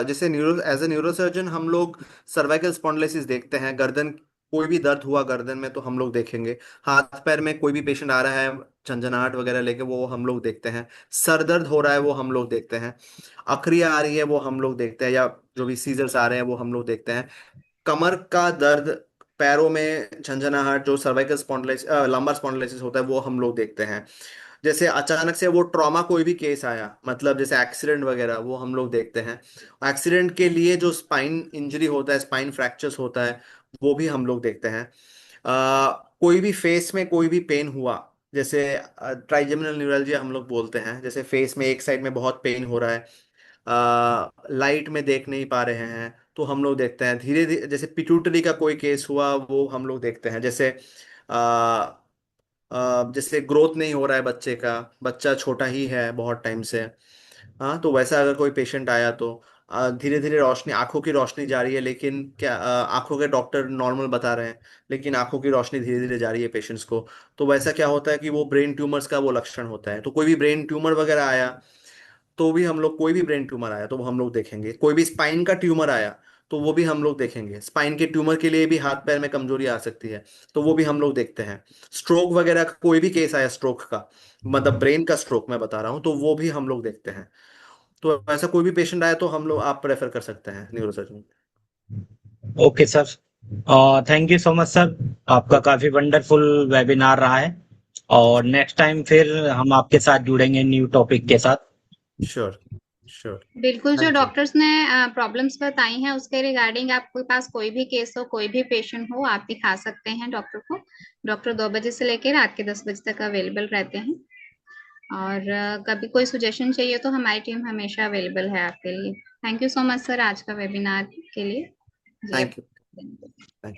जैसे एज ए न्यूरोसर्जन हम लोग सर्वाइकल स्पॉन्डिलोसिस देखते हैं। गर्दन, कोई भी दर्द हुआ गर्दन में तो हम लोग देखेंगे। हाथ पैर में कोई भी पेशेंट आ रहा है झंझनाहट वगैरह लेके, वो हम लोग देखते हैं। सर दर्द हो रहा है वो हम लोग देखते हैं। अखरियाँ आ रही है वो हम लोग देखते हैं, या जो भी सीजर्स आ रहे हैं वो हम लोग देखते हैं। कमर का दर्द, पैरों में झंझनाहट, जो सर्वाइकल स्पॉन्डिलोसिस लंबर स्पॉन्डिलोसिस होता है, वो हम लोग देखते हैं। जैसे अचानक से वो ट्रॉमा कोई भी केस आया, मतलब जैसे एक्सीडेंट वगैरह, वो हम लोग देखते हैं। एक्सीडेंट के लिए जो स्पाइन इंजरी होता है, स्पाइन फ्रैक्चर्स होता है, वो भी हम लोग देखते हैं। कोई भी फेस में कोई भी पेन हुआ, जैसे ट्राइजेमिनल न्यूरल्जिया हम लोग बोलते हैं, जैसे फेस में एक साइड में बहुत पेन हो रहा है, लाइट में देख नहीं पा रहे हैं, तो हम लोग देखते हैं। धीरे धीरे जैसे पिट्यूटरी का कोई केस हुआ, वो हम लोग देखते हैं। जैसे जैसे ग्रोथ नहीं हो रहा है बच्चे का, बच्चा छोटा ही है बहुत टाइम से, हाँ, तो वैसा अगर कोई पेशेंट आया तो धीरे धीरे रोशनी, आंखों की रोशनी जा रही है, लेकिन क्या आंखों के डॉक्टर नॉर्मल बता रहे हैं, लेकिन आंखों की रोशनी धीरे धीरे जा रही है पेशेंट्स को, तो वैसा क्या होता है कि वो ब्रेन ट्यूमर्स का वो लक्षण होता है। तो कोई भी ब्रेन ट्यूमर वगैरह आया तो भी हम लोग, कोई भी ब्रेन ट्यूमर आया तो वो हम लोग देखेंगे, कोई भी स्पाइन का ट्यूमर आया तो वो भी हम लोग देखेंगे। स्पाइन के ट्यूमर के लिए भी हाथ पैर में कमजोरी आ सकती है, तो वो भी हम लोग देखते हैं। स्ट्रोक वगैरह का कोई भी केस आया, स्ट्रोक का मतलब ब्रेन का स्ट्रोक मैं बता रहा हूँ, तो वो भी हम लोग देखते हैं। तो ऐसा कोई भी पेशेंट आया तो हम लोग, आप रेफर कर सकते हैं neurosurgeon. Okay sir, thank you so much sir, आपका काफी वंडरफुल वेबिनार रहा है। और नेक्स्ट टाइम फिर हम आपके साथ जुड़ेंगे न्यू टॉपिक के साथ। Sure sure. बिल्कुल, जो थैंक यू। डॉक्टर्स ने प्रॉब्लम्स बताई हैं उसके रिगार्डिंग आपके पास कोई भी केस हो, कोई भी पेशेंट हो, आप दिखा सकते हैं डॉक्टर को। डॉक्टर 2 बजे से लेकर रात के 10 बजे तक अवेलेबल रहते हैं। और कभी कोई सजेशन चाहिए तो हमारी टीम हमेशा अवेलेबल है आपके लिए। Thank you so much sir आज का वेबिनार के लिए। जी, थैंक यू। आप